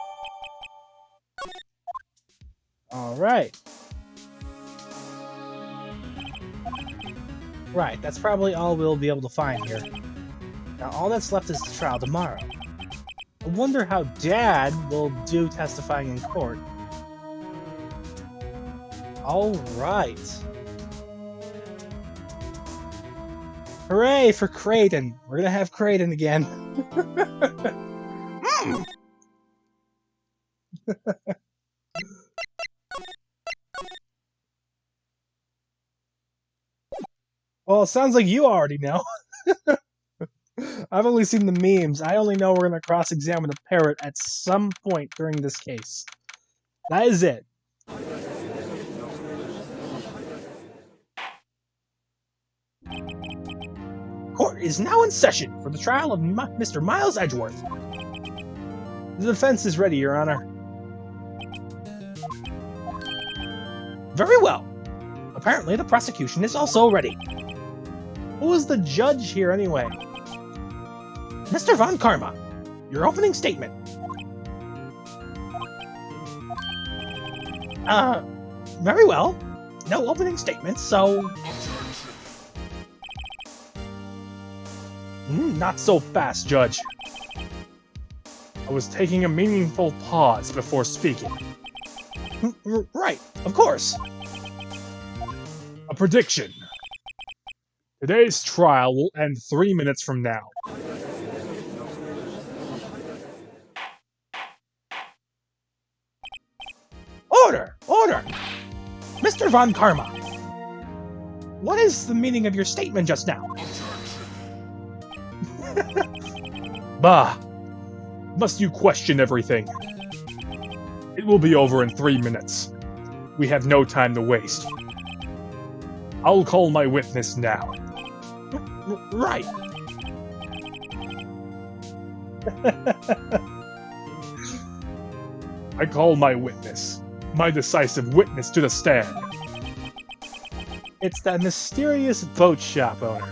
Alright. Right, that's probably all we'll be able to find here. Now all that's left is the trial tomorrow. I wonder how Dad will do testifying in court. Alright. Hooray for Kraden! We're gonna have Kraden again. Well, it sounds like you already know. I've only seen the memes. I only know we're gonna cross-examine a parrot at some point during this case. That is it. Court is now in session for the trial of Mr. Miles Edgeworth. The defense is ready, Your Honor. Very well. Apparently, the prosecution is also ready. Who is the judge here, anyway? Mr. Von Karma, your opening statement. Very well. No opening statements, so... Not so fast, Judge. I was taking a meaningful pause before speaking. Right, of course. A prediction. Today's trial will end 3 minutes from now. Order! Order! Mr. Von Karma! What is the meaning of your statement just now? Bah! Must you question everything? It will be over in 3 minutes. We have no time to waste. I'll call my witness now. Right. I call my witness. My decisive witness to the stand. It's that mysterious boat shop owner.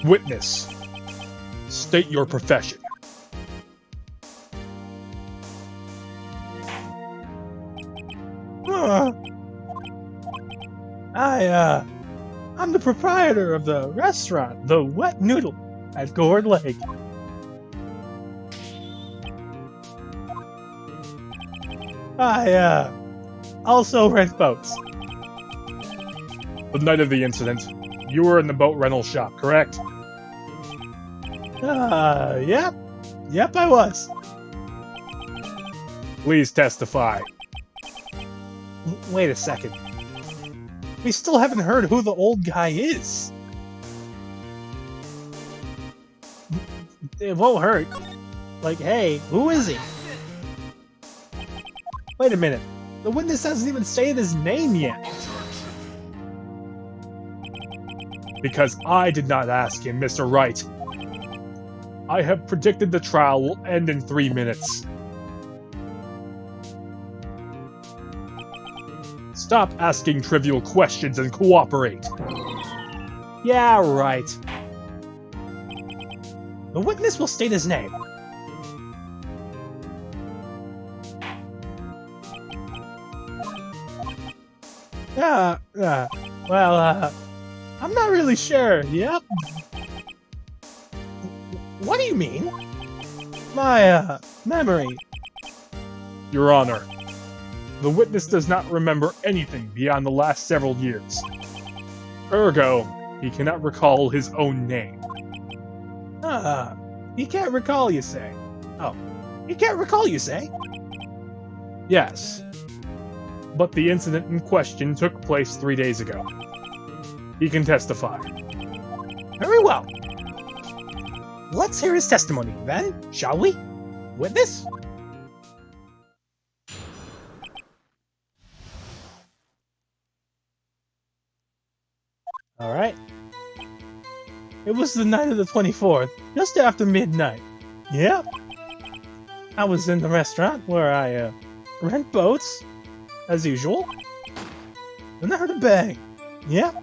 Witness. State your profession. I'm the proprietor of the restaurant, The Wet Noodle, at Gourd Lake. I also rent boats. The night of the incident, you were in the boat rental shop, correct? Yep. Yep, I was. Please testify. Wait a second. We still haven't heard who the old guy is. It won't hurt. Like, hey, who is he? Wait a minute. The witness hasn't even stated his name yet. Because I did not ask him, Mr. Wright. I have predicted the trial will end in 3 minutes. Stop asking trivial questions and cooperate. Yeah, right. The witness will state his name. I'm not really sure. Yep. What do you mean? My, memory. Your Honor, the witness does not remember anything beyond the last several years. Ergo, he cannot recall his own name. He can't recall, you say? Oh, he can't recall, you say? Yes. But the incident in question took place 3 days ago. He can testify. Very well. Let's hear his testimony, then, shall we? Witness? Alright. It was the night of the 24th, just after midnight. Yep. I was in the restaurant where I, rent boats, as usual. Then I heard a bang. Yep.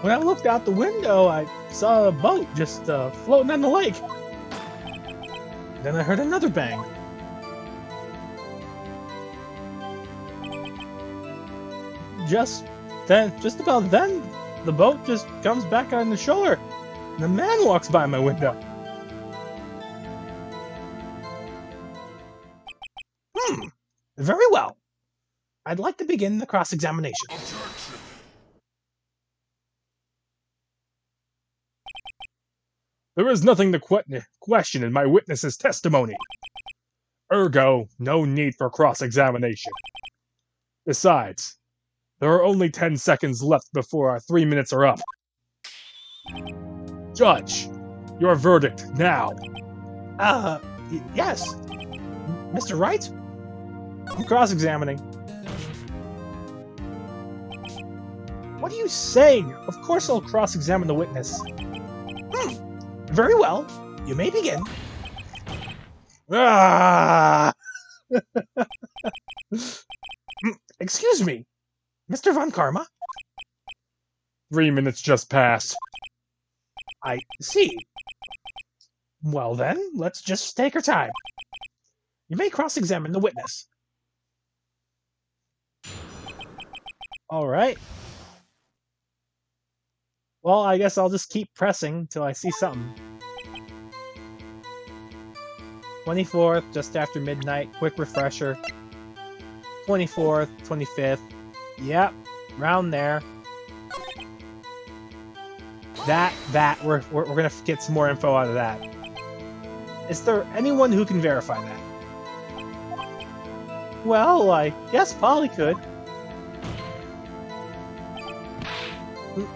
When I looked out the window, I saw a boat just floating on the lake. Then I heard another bang. Just about then, the boat just comes back on the shore. And the man walks by my window. Very well. I'd like to begin the cross-examination. There is nothing to question in my witness's testimony. Ergo, no need for cross-examination. Besides, there are only 10 seconds left before our 3 minutes are up. Judge, your verdict now. Yes. Mr. Wright? I'm cross-examining. What are you saying? Of course I'll cross-examine the witness. Very well. You may begin. Ah! Excuse me, Mr. Von Karma? 3 minutes just passed. I see. Well then, let's just take our time. You may cross-examine the witness. Alright. Well, I guess I'll just keep pressing till I see something. 24th, just after midnight, quick refresher. 24th, 25th. Yep, round there. We're gonna get some more info out of that. Is there anyone who can verify that? Well, I guess Polly could.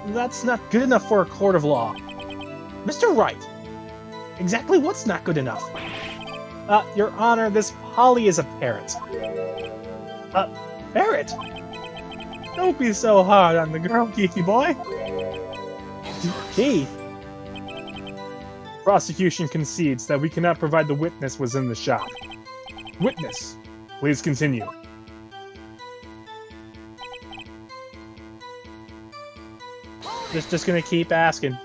That's not good enough for a court of law. Mr. Wright, exactly what's not good enough? Your Honor, this Polly is a parrot. Parrot? Don't be so hard on the girl, Keithy boy. Keith? Prosecution concedes that we cannot provide the witness was in the shop. Witness, please continue. Just gonna keep asking.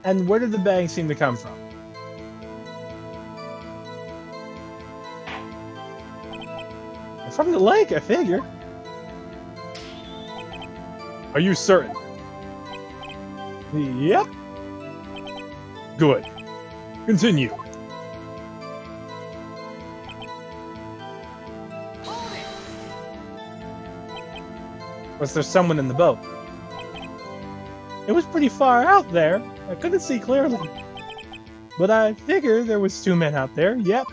And where did the bang seem to come from? From the lake, I figure. Are you certain? Yep. Good. Continue. Was there someone in the boat? It was pretty far out there. I couldn't see clearly. But I figured there was 2 men out there, yep.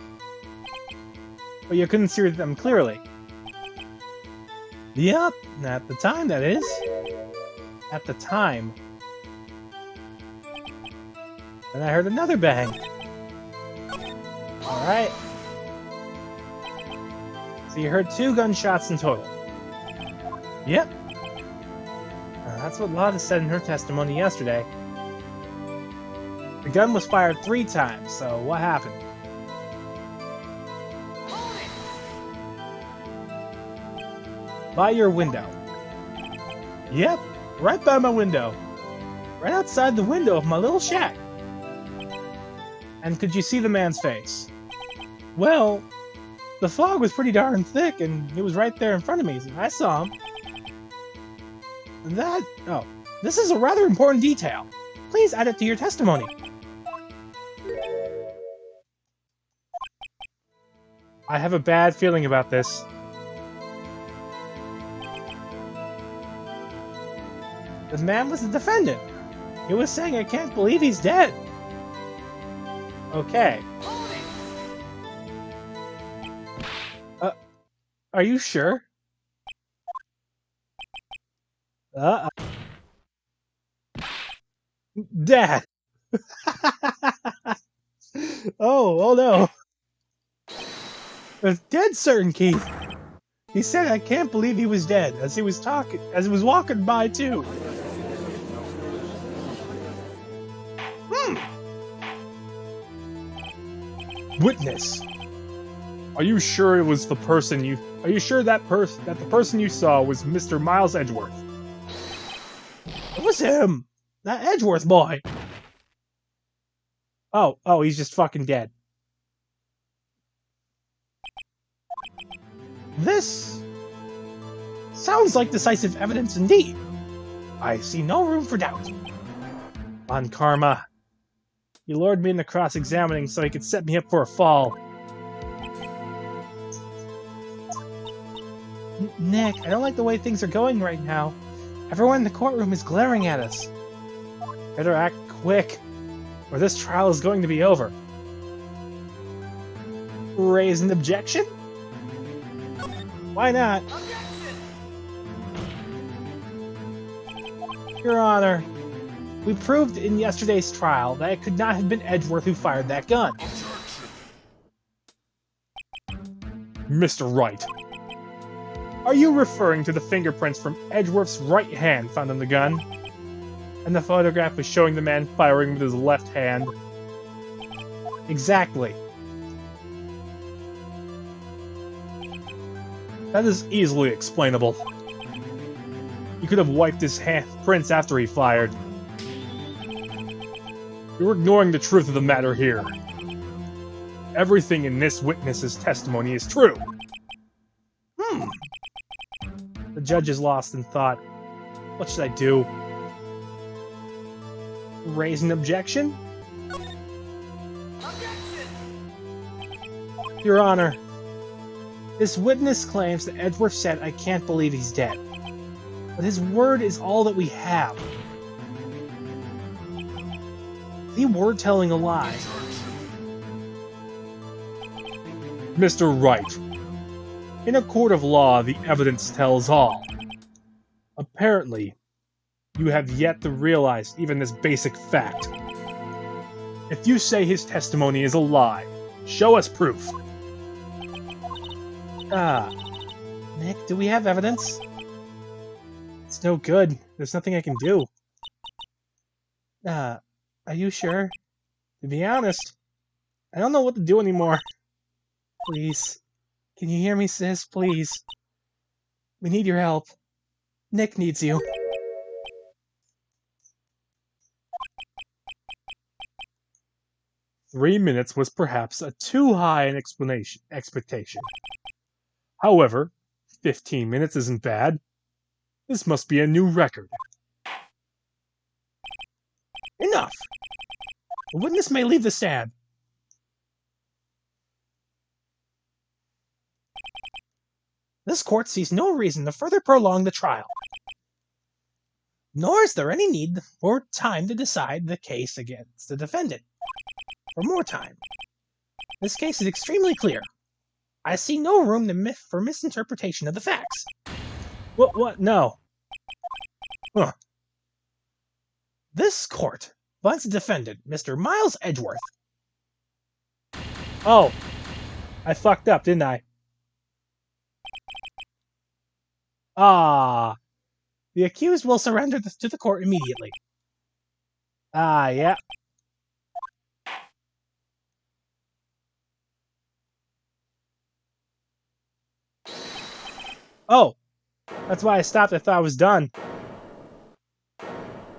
But you couldn't see them clearly. Yep, at the time, that is. At the time. Then I heard another bang. Alright. So you heard 2 gunshots in total. Yep. That's what Lotta said in her testimony yesterday. The gun was fired 3 times, so what happened? By your window. Yep, right by my window. Right outside the window of my little shack. And could you see the man's face? Well, the fog was pretty darn thick, and it was right there in front of me, so I saw him. Oh, this is a rather important detail. Please add it to your testimony. I have a bad feeling about this. The man was the defendant. He was saying, I can't believe he's dead. Okay. Are you sure? Dad! Oh no. It's dead certain, Keith. He said I can't believe he was dead, as he was walking by too. Witness. Are you sure it was the person you... Are you sure that the person you saw was Mr. Miles Edgeworth? It was him! That Edgeworth boy! Oh, he's just fucking dead. This Sounds like decisive evidence indeed. I see no room for doubt. On Karma. He lured me into cross-examining so he could set me up for a fall. Nick, I don't like the way things are going right now. Everyone in the courtroom is glaring at us. Better act quick, or this trial is going to be over. Raise an objection? Why not? Your Honor, we proved in yesterday's trial that it could not have been Edgeworth who fired that gun. Mr. Wright, are you referring to the fingerprints from Edgeworth's right hand found on the gun? And the photograph was showing the man firing with his left hand? Exactly. That is easily explainable. He could have wiped his handprints after he fired. You're ignoring the truth of the matter here. Everything in this witness's testimony is true. The judge is lost in thought. What should I do? Raise an objection? Your Honor, this witness claims that Edgeworth said, "I can't believe he's dead." But his word is all that we have. Is he word-telling a lie? Mr. Wright, in a court of law, the evidence tells all. Apparently, you have yet to realize even this basic fact. If you say his testimony is a lie, show us proof. Nick, do we have evidence? It's no good. There's nothing I can do. Are you sure? To be honest, I don't know what to do anymore. Please. Can you hear me, sis? Please. We need your help. Nick needs you. "3 minutes was perhaps a too high an expectation. However, 15 minutes isn't bad. This must be a new record." Enough! The witness may leave the stand. This court sees no reason to further prolong the trial. Nor is there any need for time to decide the case against the defendant. For more time. This case is extremely clear. I see no room for misinterpretation of the facts. What? No. Huh. This court finds the defendant, Mr. Miles Edgeworth. Oh. I fucked up, didn't I? The accused will surrender to the court immediately. Yeah. Oh, that's why I stopped. I thought I was done.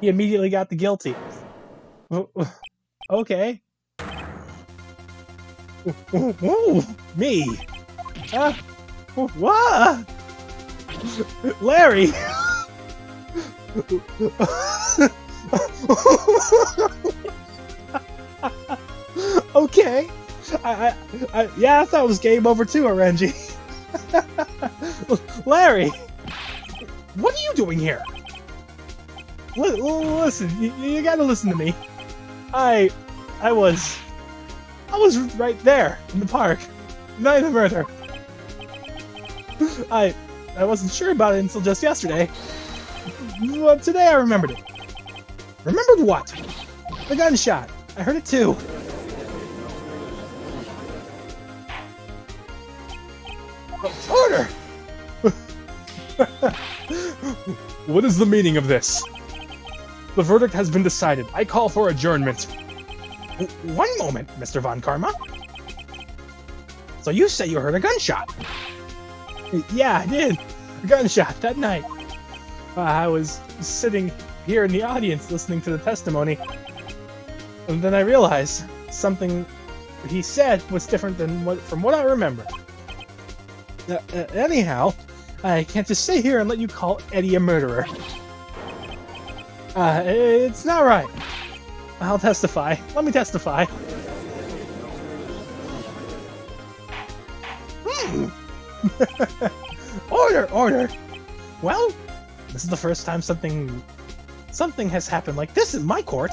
He immediately got the guilty. Okay. Me. What? Larry. Okay. Yeah, I thought it was game over too, RNG. Larry, what are you doing here? Listen, you gotta listen to me. I was right there in the park, the night of the murder. I wasn't sure about it until just yesterday. But today I remembered it. Remembered what? The gunshot. I heard it too. Order! What is the meaning of this? The verdict has been decided. I call for adjournment. One moment, Mr. Von Karma. So you say you heard a gunshot? Yeah, I did. A gunshot that night. I was sitting here in the audience listening to the testimony. And then I realized something he said was different than from what I remember. Anyhow, I can't just stay here and let you call Eddie a murderer. It's not right. I'll testify. Let me testify. Order, order! Well, this is the first time something has happened like this in my court.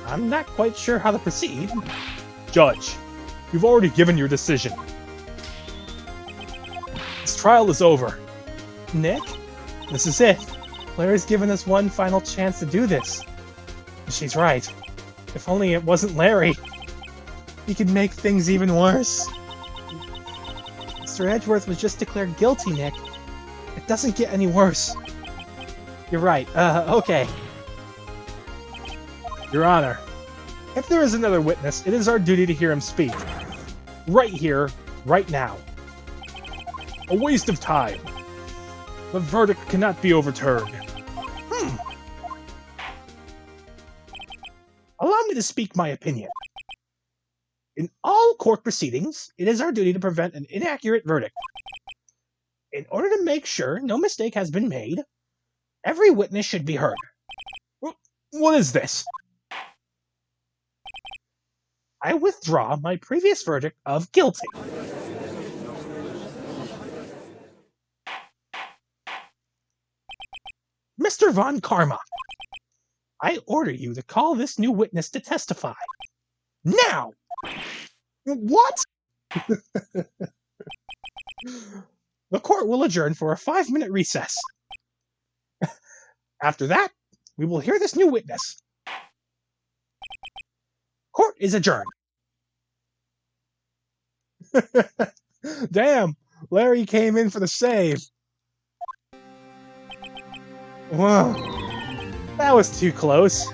I'm not quite sure how to proceed. Judge, you've already given your decision. This trial is over. Nick, this is it. Larry's given us one final chance to do this. She's right. If only it wasn't Larry. He could make things even worse. Mr. Edgeworth was just declared guilty, Nick. It doesn't get any worse. You're right. Okay. Your Honor, if there is another witness, it is our duty to hear him speak. Right here, right now. A waste of time. The verdict cannot be overturned. Allow me to speak my opinion. In all court proceedings, it is our duty to prevent an inaccurate verdict. In order to make sure no mistake has been made, every witness should be heard. What is this? I withdraw my previous verdict of guilty. Mr. Von Karma, I order you to call this new witness to testify. Now! What? The court will adjourn for a 5-minute recess. After that, we will hear this new witness. Court is adjourned. Damn, Larry came in for the save. Whoa, that was too close.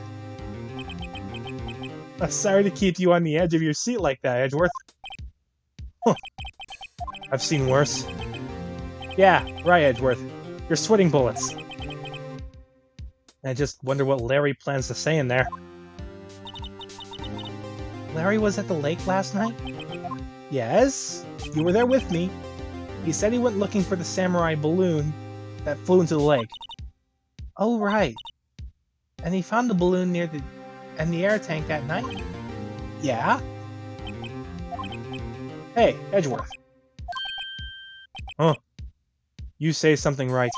I'm sorry to keep you on the edge of your seat like that, Edgeworth. Huh. I've seen worse. Yeah, right, Edgeworth. You're sweating bullets. I just wonder what Larry plans to say in there. Larry was at the lake last night? Yes, you were there with me. He said he went looking for the samurai balloon that flew into the lake. Oh, right. And he found the balloon near the air tank that night? Yeah? Hey, Edgeworth. Huh. You say something right.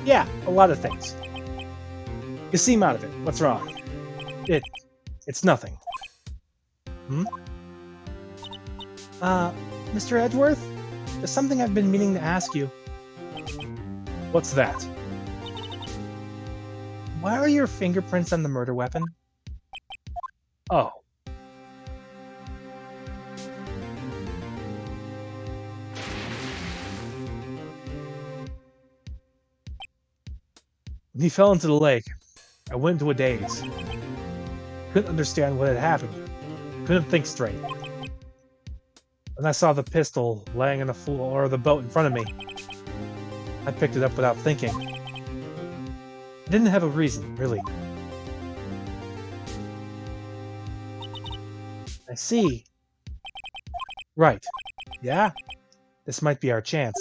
Yeah, a lot of things. You seem out of it. What's wrong? It's nothing. Hmm? Mr. Edgeworth? There's something I've been meaning to ask you. What's that? Why are your fingerprints on the murder weapon? Oh. When he fell into the lake, I went into a daze. Couldn't understand what had happened. Couldn't think straight. Then I saw the pistol laying on the floor of the boat in front of me. I picked it up without thinking. I didn't have a reason, really. I see. Right. Yeah? This might be our chance.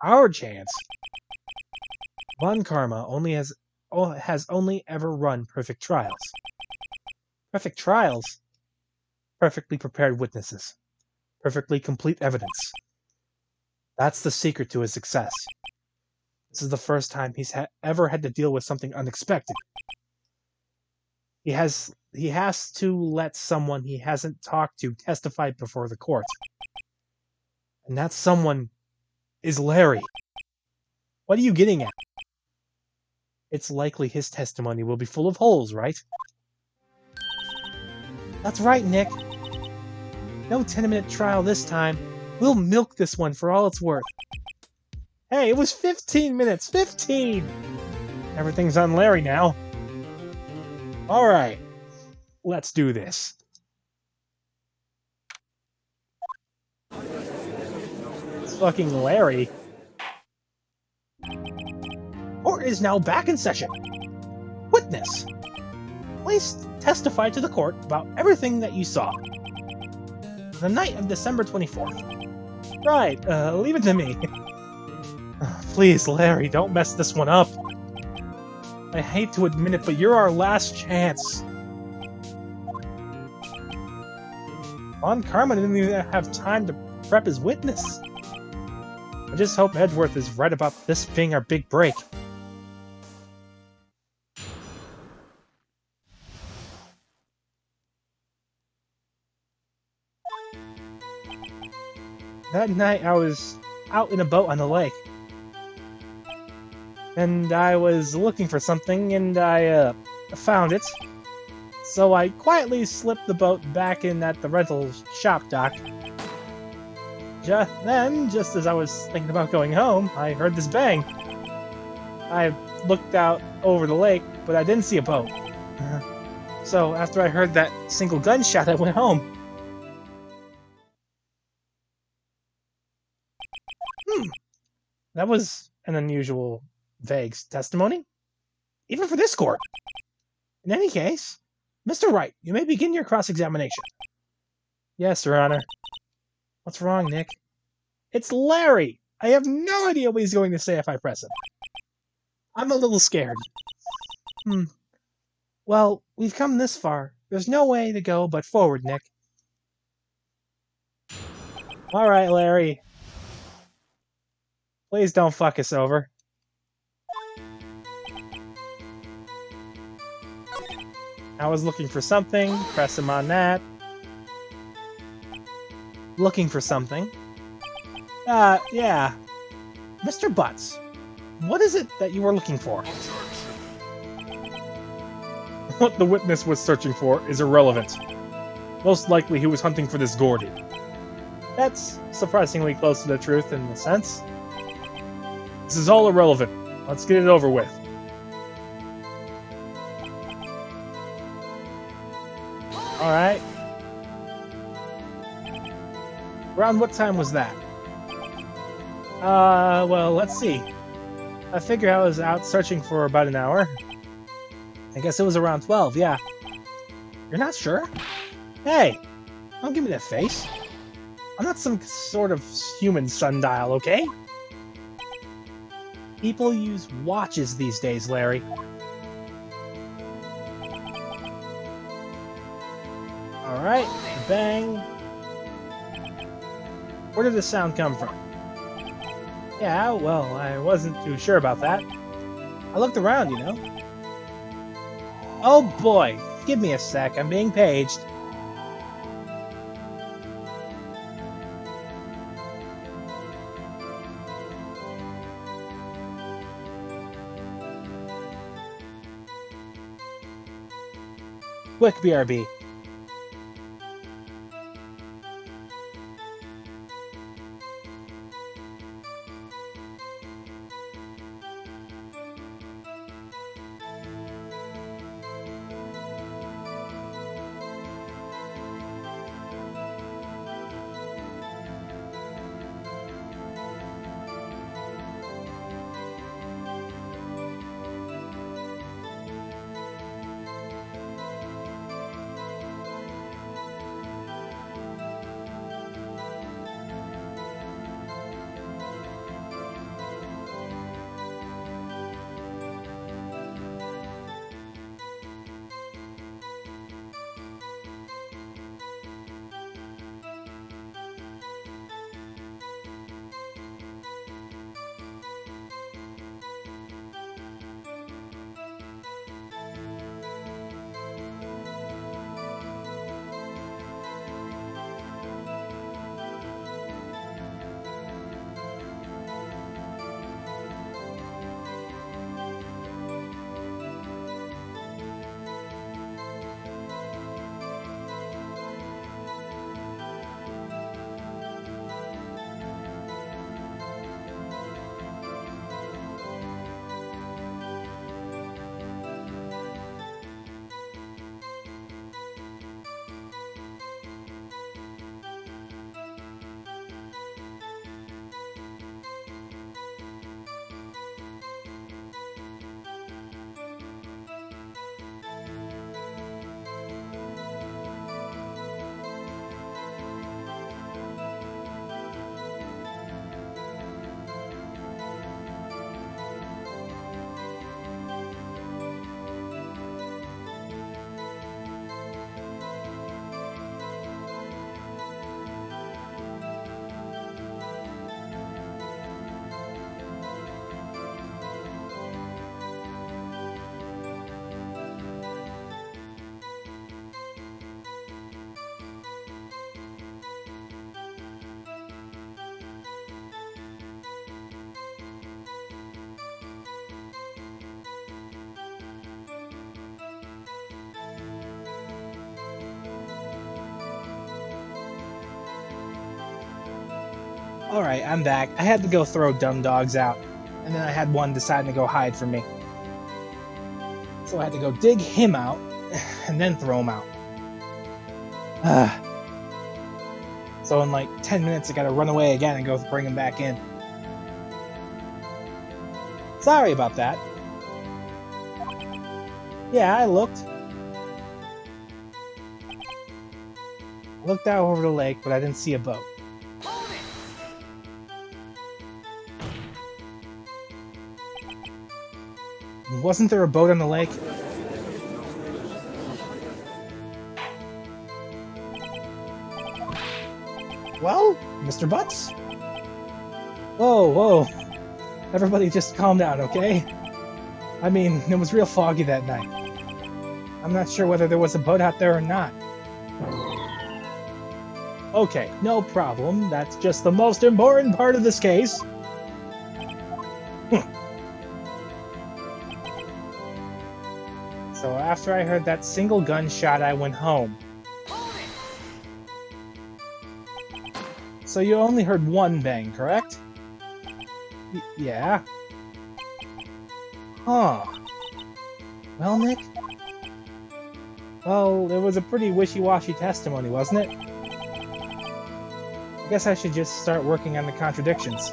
Our chance? Von Karma has only ever run perfect trials. Perfect trials? Perfectly prepared witnesses. Perfectly complete evidence. That's the secret to his success. This is the first time he's ever had to deal with something unexpected. He has to let someone he hasn't talked to testify before the court. And that someone is Larry. What are you getting at? It's likely his testimony will be full of holes, right? That's right, Nick. No 10-minute trial this time. We'll milk this one for all it's worth. Hey, it was 15 minutes! 15! Everything's on Larry now. Alright. Let's do this. It's fucking Larry. Court is now back in session. Witness, please testify to the court about everything that you saw. The night of December 24th. Right, leave it to me. Please, Larry, don't mess this one up. I hate to admit it, but you're our last chance. Von Karma didn't even have time to prep his witness. I just hope Edgeworth is right about this being our big break. That night I was out in a boat on the lake. And I was looking for something, and I found it. So I quietly slipped the boat back in at the rental shop dock. Just as I was thinking about going home, I heard this bang. I looked out over the lake, but I didn't see a boat. So after I heard that single gunshot, I went home. That was an unusual, vague testimony, even for this court. In any case, Mr. Wright, you may begin your cross-examination. Yes, Your Honor. What's wrong, Nick? It's Larry! I have no idea what he's going to say if I press him. I'm a little scared. Well, we've come this far. There's no way to go but forward, Nick. Alright, Larry. Please don't fuck us over. I was looking for something. Press him on that. Looking for something. Yeah. Mr. Butts, what is it that you were looking for? What the witness was searching for is irrelevant. Most likely he was hunting for this Gordy. That's surprisingly close to the truth in a sense. This is all irrelevant. Let's get it over with. Alright. Around what time was that? Well, let's see. I figure I was out searching for about an hour. I guess it was around 12, yeah. You're not sure? Hey! Don't give me that face. I'm not some sort of human sundial, okay? People use watches these days, Larry. Alright, bang. Where did the sound come from? Yeah, well, I wasn't too sure about that. I looked around, you know. Oh boy, give me a sec, I'm being paged. Quick, BRB. Alright, I'm back. I had to go throw dumb dogs out, and then I had one decide to go hide from me. So I had to go dig him out, and then throw him out. So in like 10 minutes I gotta run away again and go bring him back in. Sorry about that. Yeah, I looked. Looked out over the lake, but I didn't see a boat. Wasn't there a boat on the lake? Well, Mr. Butts? Whoa, whoa. Everybody just calm down, okay? I mean, it was real foggy that night. I'm not sure whether there was a boat out there or not. Okay, no problem. That's just the most important part of this case. So after I heard that single gunshot, I went home. So you only heard one bang, correct? Yeah. Huh. Well, Nick? Well, it was a pretty wishy-washy testimony, wasn't it? I guess I should just start working on the contradictions.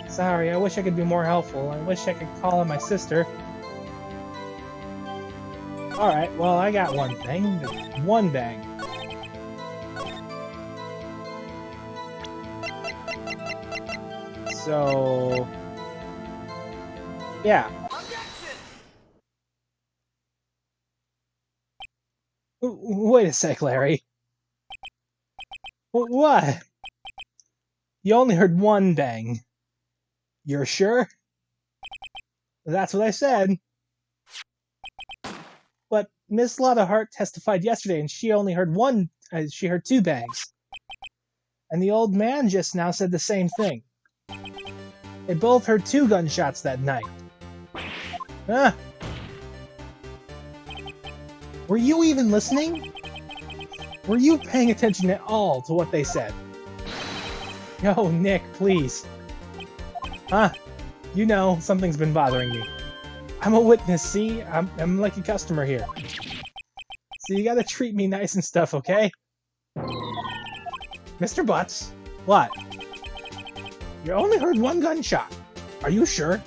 Sorry, I wish I could be more helpful. I wish I could call on my sister. Alright, well, I got one thing. One bang. So... yeah. Wait a sec, Larry. What? You only heard one bang. You're sure? That's what I said. But Miss Lotta Hart testified yesterday, and she only heard she heard two bangs. And the old man just now said the same thing. They both heard two gunshots that night. Ah. Were you even listening? Were you paying attention at all to what they said? Yo, Nick, please. You know, something's been bothering me. I'm a witness, see? I'm like a customer here. So you gotta treat me nice and stuff, okay? Mr. Butts? What? You only heard one gunshot. Are you sure?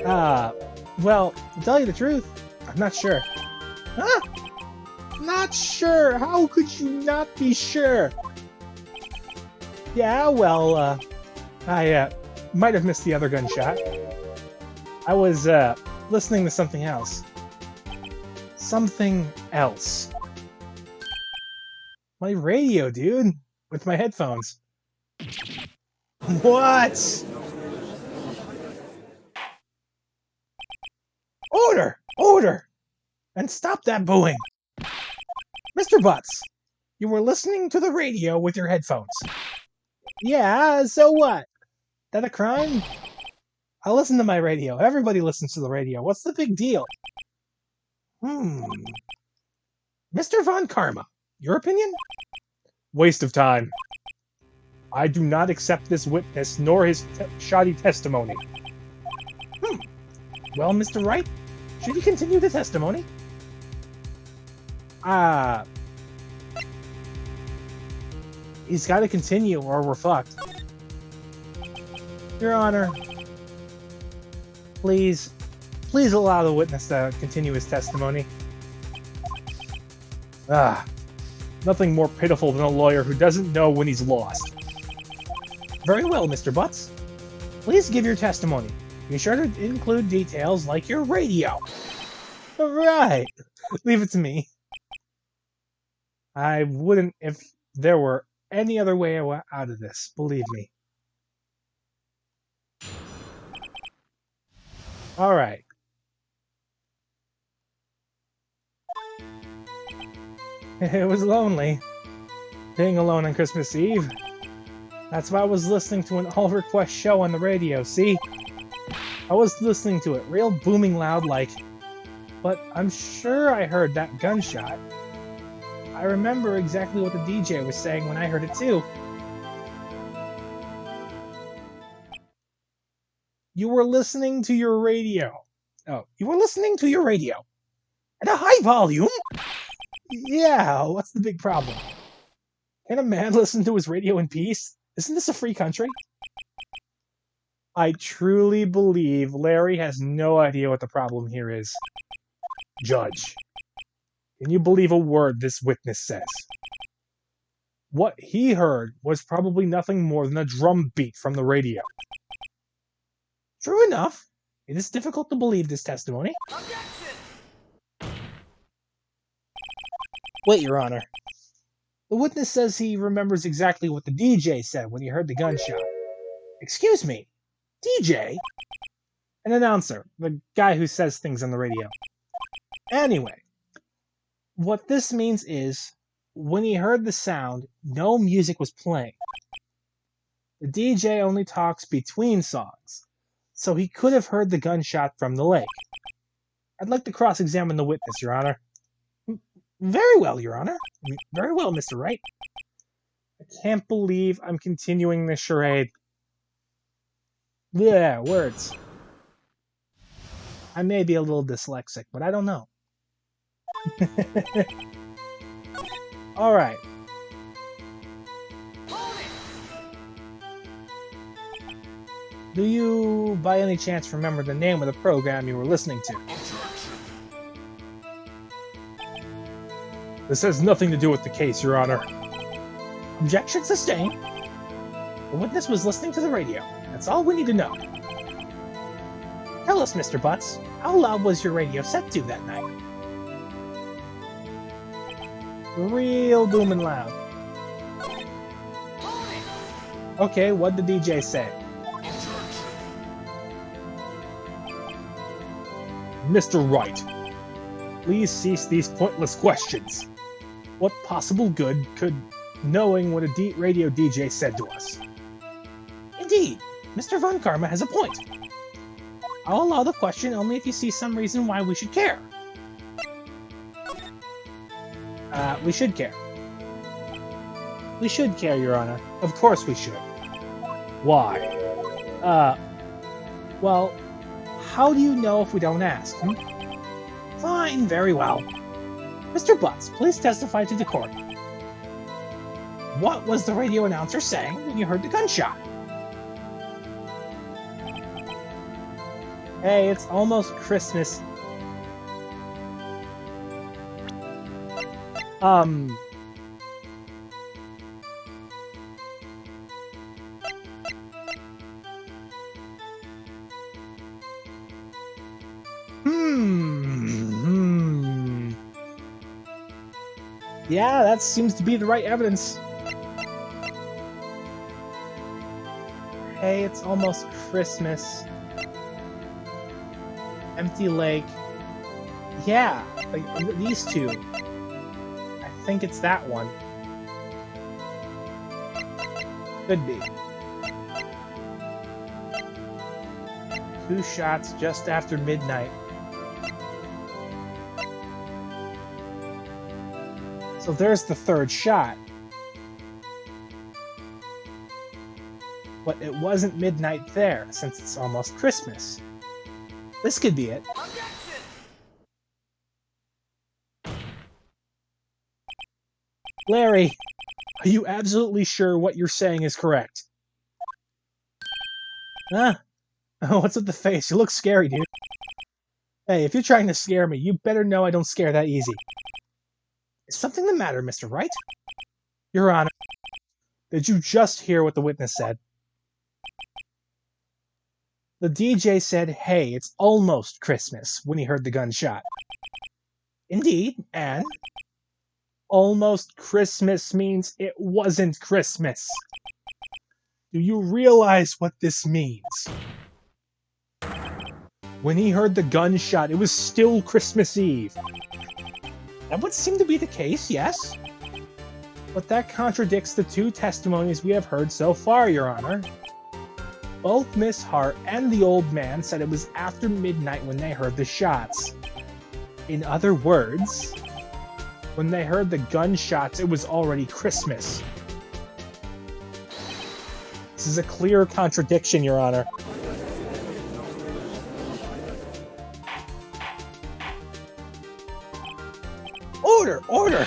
Well, to tell you the truth, I'm not sure. Huh? Not sure? How could you not be sure? Yeah, well, I might have missed the other gunshot. I was, listening to something else. Something else. My radio, dude. With my headphones. What? Order! Order! And stop that booing! Mr. Butts, you were listening to the radio with your headphones. Yeah, so what? That a crime? I listen to my radio. Everybody listens to the radio. What's the big deal? Mr. Von Karma, your opinion? Waste of time. I do not accept this witness nor his shoddy testimony. Well, Mr. Wright, should he continue the testimony? He's got to continue or we're fucked. Your Honor, please allow the witness to continue his testimony. Nothing more pitiful than a lawyer who doesn't know when he's lost. Very well, Mr. Butts. Please give your testimony. Be sure to include details like your radio. Right. Leave it to me. I wouldn't if there were any other way out of this, believe me. Alright. It was lonely, being alone on Christmas Eve. That's why I was listening to an all-request show on the radio, see? I was listening to it real booming loud like, but I'm sure I heard that gunshot. I remember exactly what the DJ was saying when I heard it too. You were listening to your radio. Oh, you were listening to your radio. At a high volume? Yeah, what's the big problem? Can a man listen to his radio in peace? Isn't this a free country? I truly believe Larry has no idea what the problem here is. Judge, can you believe a word this witness says? What he heard was probably nothing more than a drum beat from the radio. True enough. It is difficult to believe this testimony. Objection! Wait, Your Honor. The witness says he remembers exactly what the DJ said when he heard the gunshot. Excuse me, DJ? An announcer, the guy who says things on the radio. Anyway, what this means is, when he heard the sound, no music was playing. The DJ only talks between songs, so he could have heard the gunshot from the lake. I'd like to cross-examine the witness, Your Honor. Very well, Your Honor. Very well, Mr. Wright. I can't believe I'm continuing this charade. Yeah, words. I may be a little dyslexic, but I don't know. Alright. Do you, by any chance, remember the name of the program you were listening to? This has nothing to do with the case, Your Honor. Objection sustained. The witness was listening to the radio. That's all we need to know. Tell us, Mr. Butts, how loud was your radio set to that night? Real booming loud. Okay, what'd the DJ say? Mr. Wright, please cease these pointless questions. What possible good could knowing what a radio DJ said to us? Indeed, Mr. Von Karma has a point. I'll allow the question only if you see some reason why we should care. We should care. We should care, Your Honor. Of course we should. Why? Well, how do you know if we don't ask, Fine, very well. Mr. Butts, please testify to the court. What was the radio announcer saying when you heard the gunshot? Hey, it's almost Christmas. Yeah, that seems to be the right evidence. Hey, it's almost Christmas. Empty lake. Yeah, like these two. I think it's that one. Could be. 2 shots just after midnight. So there's the 3rd shot. But it wasn't midnight there, since it's almost Christmas. This could be it. Objection! Larry, are you absolutely sure what you're saying is correct? Huh? What's with the face? You look scary, dude. Hey, if you're trying to scare me, you better know I don't scare that easy. Is something the matter, Mr. Wright? Your Honor, did you just hear what the witness said? The DJ said, hey, it's almost Christmas, when he heard the gunshot. Indeed, and almost Christmas means it wasn't Christmas. Do you realize what this means? When he heard the gunshot, it was still Christmas Eve. That would seem to be the case, yes. But that contradicts the 2 testimonies we have heard so far, Your Honor. Both Miss Hart and the old man said it was after midnight when they heard the shots. In other words, when they heard the gunshots, it was already Christmas. This is a clear contradiction, Your Honor. Order! Order!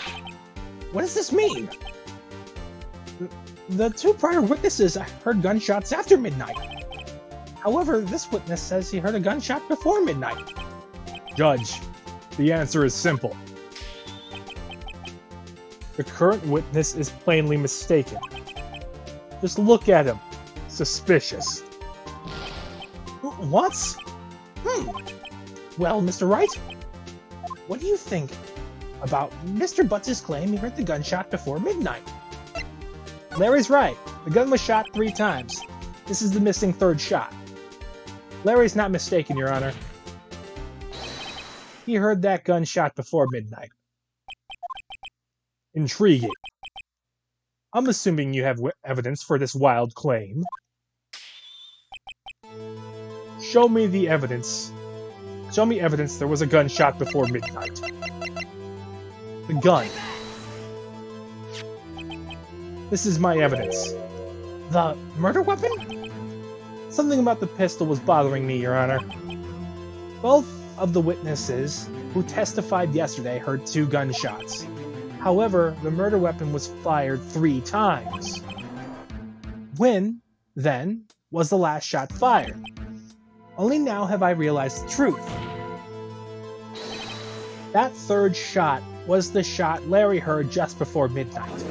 What does this mean? The two prior witnesses heard gunshots after midnight. However, this witness says he heard a gunshot before midnight. Judge, the answer is simple. The current witness is plainly mistaken. Just look at him. Suspicious. What? Well, Mr. Wright, what do you think about Mr. Butts' claim he heard the gunshot before midnight? Larry's right. The gun was shot 3 times. This is the missing 3rd shot. Larry's not mistaken, Your Honor. He heard that gunshot before midnight. Intriguing. I'm assuming you have evidence for this wild claim. Show me the evidence. Show me evidence there was a gunshot before midnight. The gun. This is my evidence. The murder weapon? Something about the pistol was bothering me, Your Honor. Both of the witnesses who testified yesterday heard 2 gunshots. However, the murder weapon was fired 3 times. When, then, was the last shot fired? Only now have I realized the truth. That 3rd shot was the shot Larry heard just before midnight.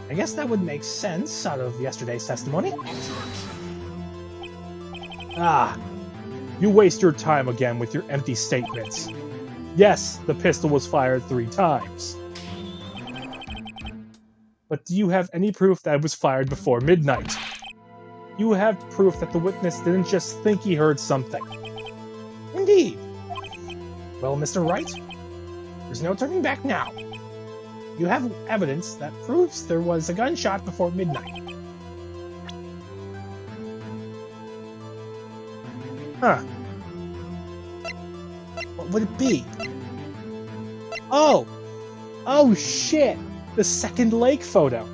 I guess that would make sense out of yesterday's testimony. Ah, you waste your time again with your empty statements. Yes, the pistol was fired 3 times. But do you have any proof that it was fired before midnight? You have proof that the witness didn't just think he heard something. Indeed. Well, Mr. Wright, there's no turning back now. You have evidence that proves there was a gunshot before midnight. Huh. What would it be? Oh! Oh shit! The second lake photo!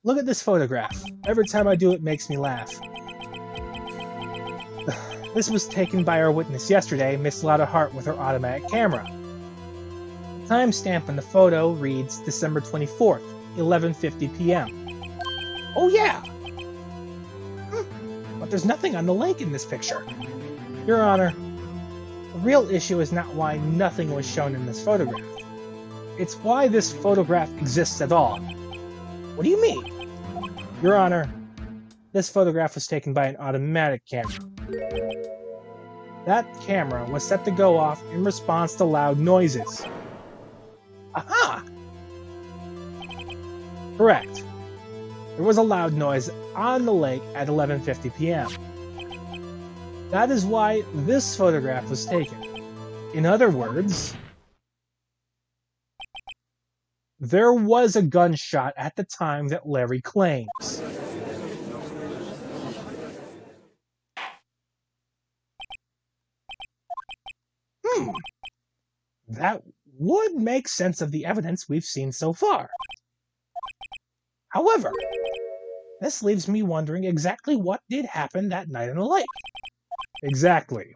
Look at this photograph. Every time I do it makes me laugh. This was taken by our witness yesterday, Miss Lotta Hart, with her automatic camera. The timestamp on the photo reads December 24th, 11:50 p.m. Oh yeah! But there's nothing on the lake in this picture. Your Honor, the real issue is not why nothing was shown in this photograph. It's why this photograph exists at all. What do you mean? Your Honor, this photograph was taken by an automatic camera. That camera was set to go off in response to loud noises. Aha! Correct. There was a loud noise on the lake at 11:50 p.m. That is why this photograph was taken. In other words, there was a gunshot at the time that Larry claims. That would make sense of the evidence we've seen so far. However, this leaves me wondering exactly what did happen that night in the lake. Exactly.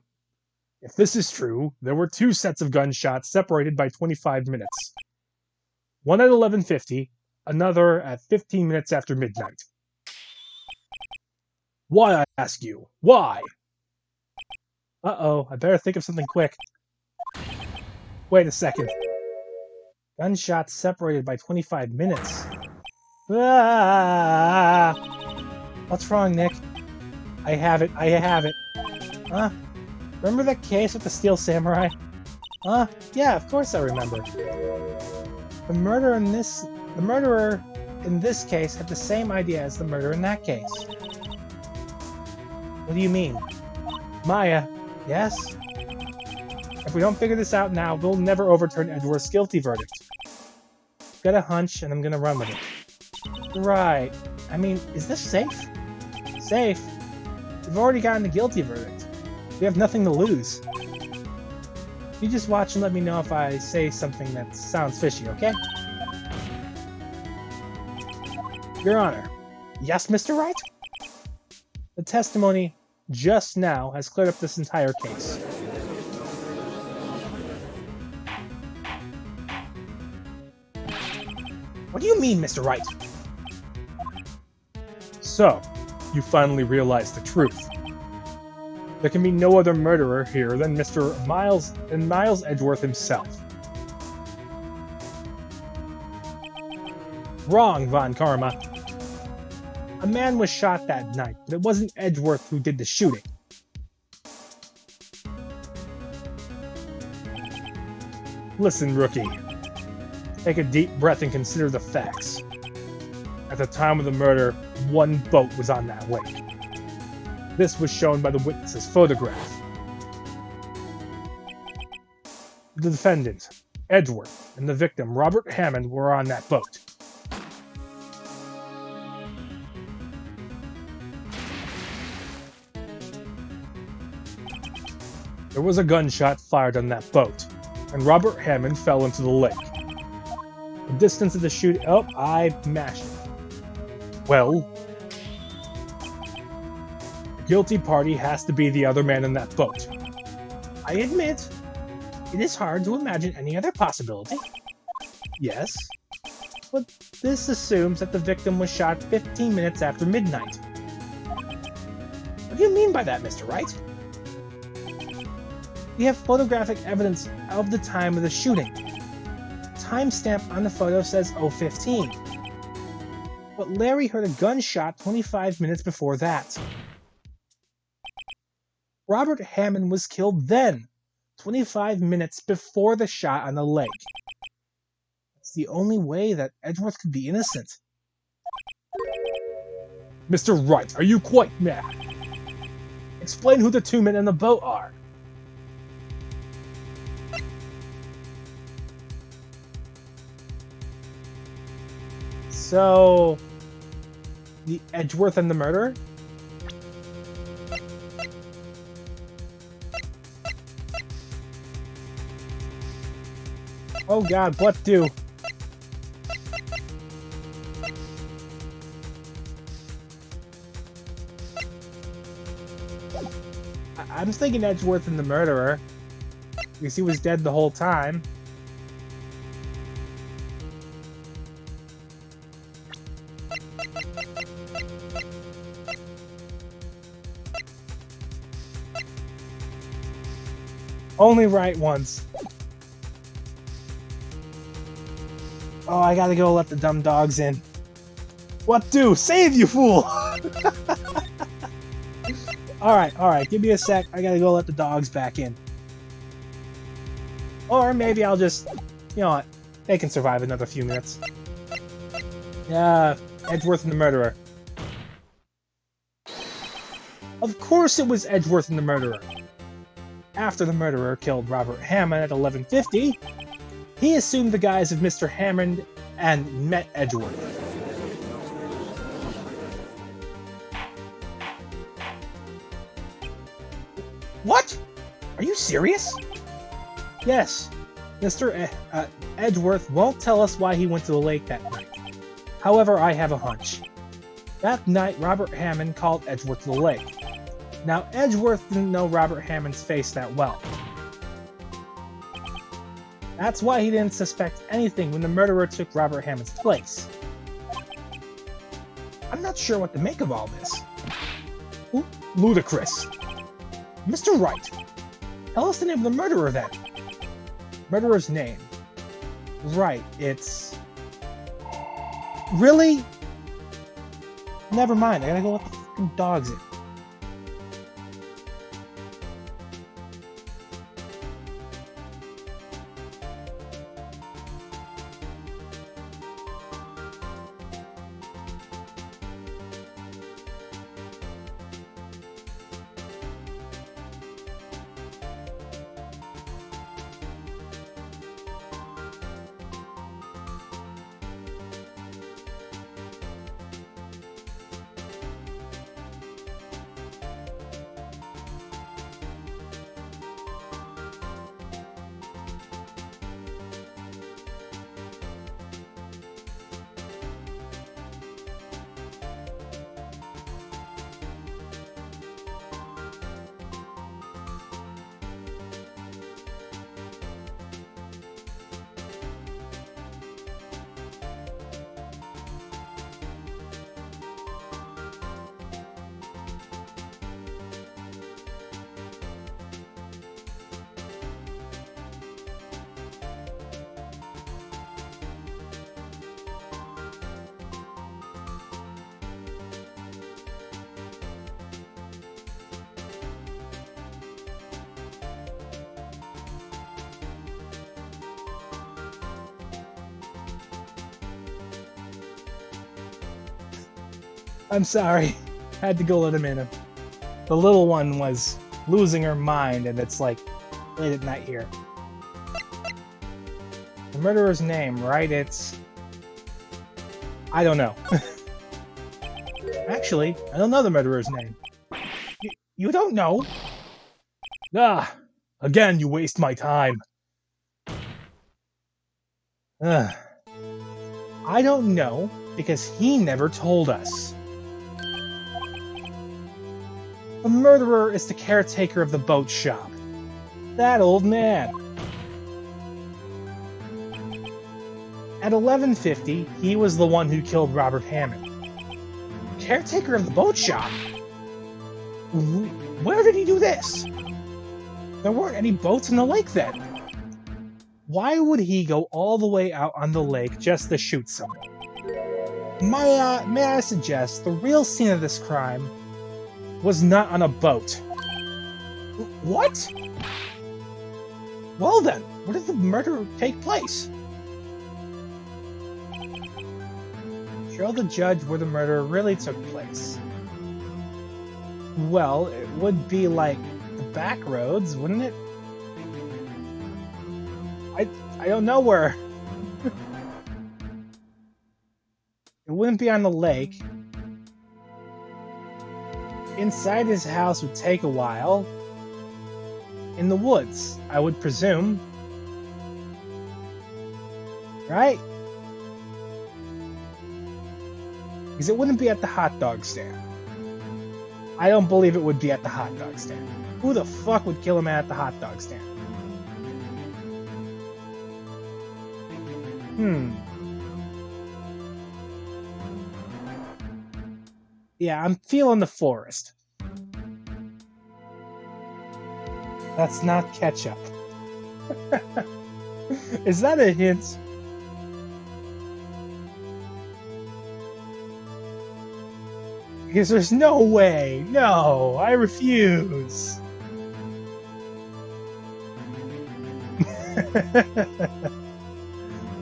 If this is true, there were 2 sets of gunshots separated by 25 minutes. One at 11:50, another at 15 minutes after midnight. Why, I ask you? Why? Uh-oh, I better think of something quick. Wait a second. Gunshots separated by 25 minutes. Ah! What's wrong, Nick? I have it. Huh? Remember that case with the Steel Samurai? Huh? Yeah, of course I remember. The murderer in this case had the same idea as the murderer in that case. What do you mean? Maya, yes? If we don't figure this out now, we'll never overturn Edward's guilty verdict. I've got a hunch, and I'm gonna run with it. Right. I mean, is this safe? Safe? We've already gotten the guilty verdict. We have nothing to lose. You just watch and let me know if I say something that sounds fishy, okay? Your Honor, Yes, Mr. Wright? The testimony just now has cleared up this entire case. What do you mean, Mr. Wright? So, you finally realize the truth. There can be no other murderer here than Miles Edgeworth himself. Wrong, Von Karma. A man was shot that night, but it wasn't Edgeworth who did the shooting. Listen, rookie. Take a deep breath and consider the facts. At the time of the murder, one boat was on that lake. This was shown by the witness's photograph. The defendant, Edgeworth, and the victim, Robert Hammond, were on that boat. There was a gunshot fired on that boat, and Robert Hammond fell into the lake. The distance of the shoot... Oh, I mashed it. Well, the guilty party has to be the other man in that boat. I admit, it is hard to imagine any other possibility. Yes, but this assumes that the victim was shot 15 minutes after midnight. What do you mean by that, Mr. Wright? We have photographic evidence of the time of the shooting. Timestamp on the photo says 0:15. But Larry heard a gunshot 25 minutes before that. Robert Hammond was killed then, 25 minutes before the shot on the lake. It's the only way that Edgeworth could be innocent. Mr. Wright, are you quite mad? Explain who the two men in the boat are. So, the Edgeworth and the murderer? Oh god, what do? I'm thinking Edgeworth and the murderer, because he was dead the whole time. Only right once. Oh, I gotta go let the dumb dogs in. What do? Save, you fool! Alright, give me a sec. I gotta go let the dogs back in. Or maybe I'll just... You know what? They can survive another few minutes. Yeah, Edgeworth and the murderer. Of course it was Edgeworth and the murderer. After the murderer killed Robert Hammond at 11:50, he assumed the guise of Mr. Hammond and met Edgeworth. What? Are you serious? Yes, Mr. Edgeworth won't tell us why he went to the lake that night. However, I have a hunch. That night, Robert Hammond called Edgeworth to the lake. Now, Edgeworth didn't know Robert Hammond's face that well. That's why he didn't suspect anything when the murderer took Robert Hammond's place. I'm not sure what to make of all this. Ludicrous. Mr. Wright, tell us the name of the murderer then. Murderer's name. Right, it's... Really? Never mind, I gotta go let the fucking dogs in. I'm sorry. Had to go let him in. The little one was losing her mind, and it's like late at night here. The murderer's name, right? It's... I don't know. Actually, I don't know the murderer's name. You don't know? Ah! Again, you waste my time. Ugh. I don't know, because he never told us. The murderer is the caretaker of the boat shop. That old man. At 11:50, he was the one who killed Robert Hammond. Caretaker of the boat shop? Where did he do this? There weren't any boats in the lake then. Why would he go all the way out on the lake just to shoot someone? May I suggest the real scene of this crime was not on a boat. What? Well then, where did the murder take place? Show the judge where the murder really took place. Well, it would be like the back roads, wouldn't it? I don't know where. It wouldn't be on the lake. Inside his house would take a while. In the woods, I would presume. Right? Because it wouldn't be at the hot dog stand. I don't believe it would be at the hot dog stand. Who the fuck would kill him at the hot dog stand? Yeah, I'm feeling the forest. That's not ketchup. Is that a hint? Because there's no way. No, I refuse.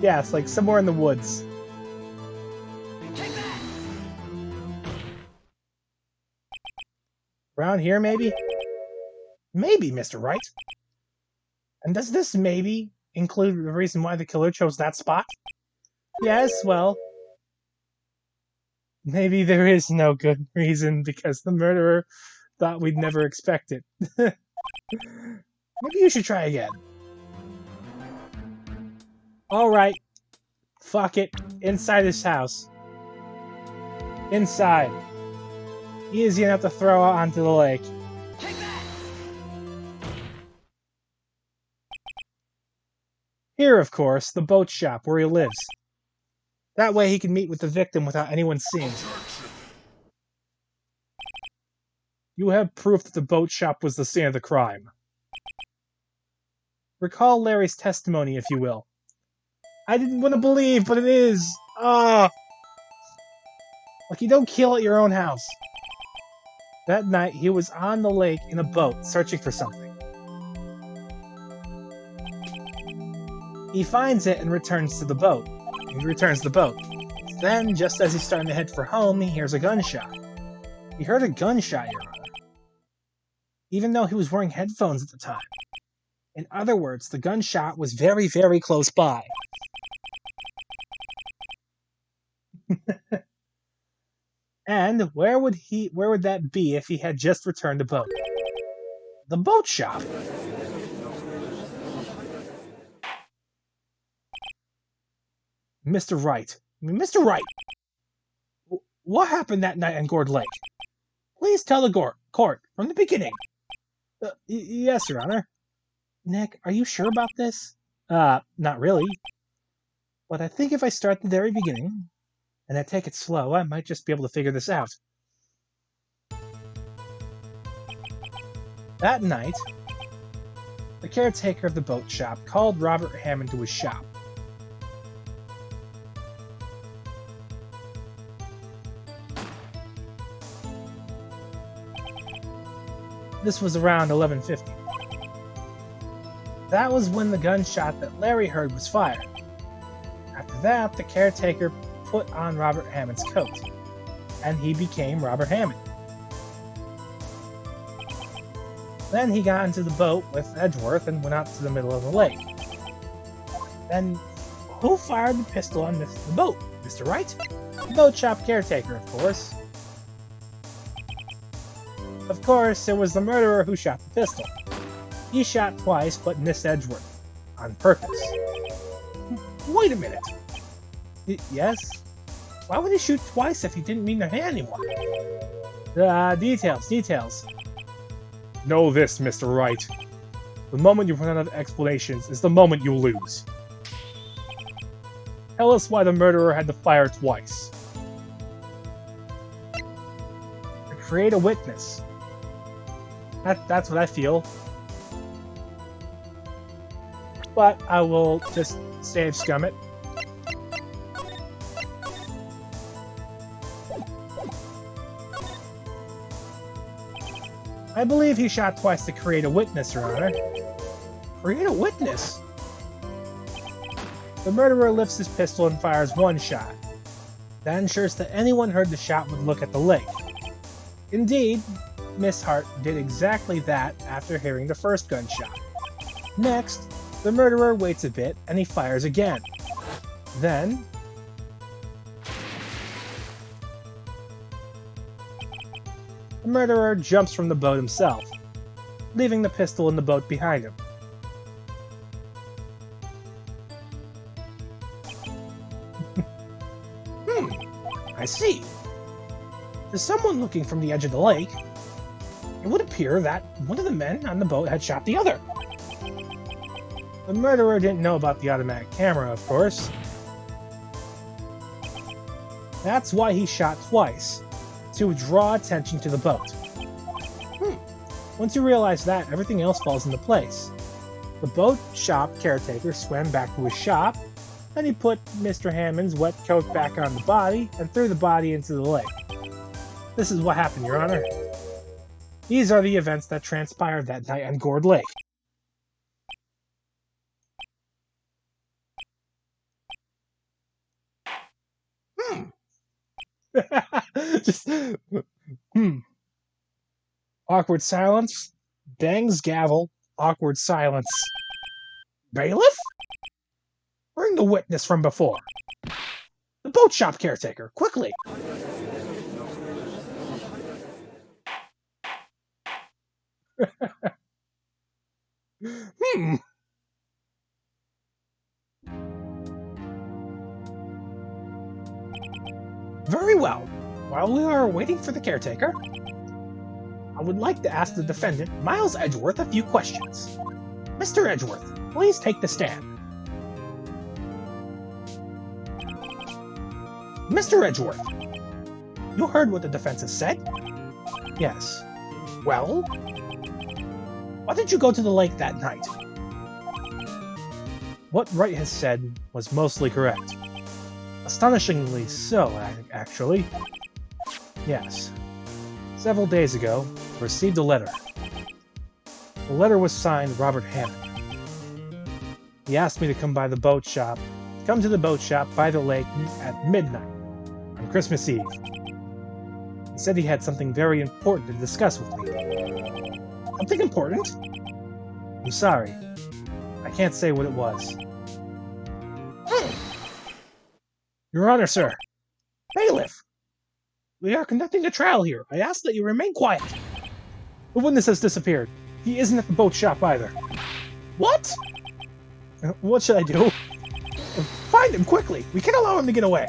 Yeah, it's like somewhere in the woods. Take that! Around here, maybe? Maybe, Mr. Wright. And does this maybe include the reason why the killer chose that spot? Yes, well... maybe there is no good reason because the murderer thought we'd never expect it. Maybe you should try again. Alright. Fuck it. Inside his house. Inside. Easy enough to throw out onto the lake. Take that! Here, of course, the boat shop where he lives. That way he can meet with the victim without anyone seeing. You have proof that the boat shop was the scene of the crime. Recall Larry's testimony, if you will. I didn't want to believe, but it is. Ah! Like you don't kill at your own house. That night, he was on the lake in a boat, searching for something. He finds it and returns to the boat. He returns the boat. Then, just as he's starting to head for home, he hears a gunshot. He heard a gunshot, Your Honor. Even though he was wearing headphones at the time. In other words, the gunshot was very, very close by. And where would that be if he had just returned the boat? The boat shop. Mr. Wright. Mr. Wright! What happened that night on Gourd Lake? Please tell the court from the beginning. Yes, Your Honor. Nick, are you sure about this? Not really. But I think if I start at the very beginning, and I take it slow, I might just be able to figure this out. That night, the caretaker of the boat shop called Robert Hammond to his shop. This was around 11:50. That was when the gunshot that Larry heard was fired. After that, the caretaker put on Robert Hammond's coat. and he became Robert Hammond. Then he got into the boat with Edgeworth and went out to the middle of the lake. Then, who fired the pistol on the boat? Mr. Wright? The boat shop caretaker, of course. Of course, it was the murderer who shot the pistol. He shot twice, but missed Edgeworth. On purpose. Wait a minute. Yes? Why would he shoot twice if he didn't mean to hit anyone? Details. Know this, Mr. Wright. The moment you run out of explanations is the moment you lose. Tell us why the murderer had to fire twice. To create a witness. That's what I feel. But I will just save scum it. I believe he shot twice to create a witness, Your Honor. Create a witness? The murderer lifts his pistol and fires one shot. That ensures that anyone heard the shot would look at the lake. Indeed, Miss Hart did exactly that after hearing the first gunshot. Next, the murderer waits a bit and he fires again. Then, the murderer jumps from the boat himself, leaving the pistol in the boat behind him. I see. To someone looking from the edge of the lake, it would appear that one of the men on the boat had shot the other. The murderer didn't know about the automatic camera, of course. That's why he shot twice, to draw attention to the boat. Once you realize that, everything else falls into place. The boat shop caretaker swam back to his shop, then he put Mr. Hammond's wet coat back on the body and threw the body into the lake. This is what happened, Your Honor. These are the events that transpired that night on Gourd Lake. Just, Awkward silence. Bangs gavel. Awkward silence. Bailiff? Bring the witness from before. The boat shop caretaker, quickly. Very well. While we are waiting for the caretaker, I would like to ask the defendant, Miles Edgeworth, a few questions. Mr. Edgeworth, please take the stand. Mr. Edgeworth, you heard what the defense has said? Yes. Well? Why did you go to the lake that night? What Wright has said was mostly correct. Astonishingly so, actually. Yes. Several days ago, I received a letter. The letter was signed Robert Hammond. He asked me to come to the boat shop by the lake at midnight on Christmas Eve. He said he had something very important to discuss with me. Something important? I'm sorry. I can't say what it was. Your Honor, sir. Bailiff! We are conducting a trial here. I ask that you remain quiet. The witness has disappeared. He isn't at the boat shop either. What? What should I do? Find him quickly. We can't allow him to get away.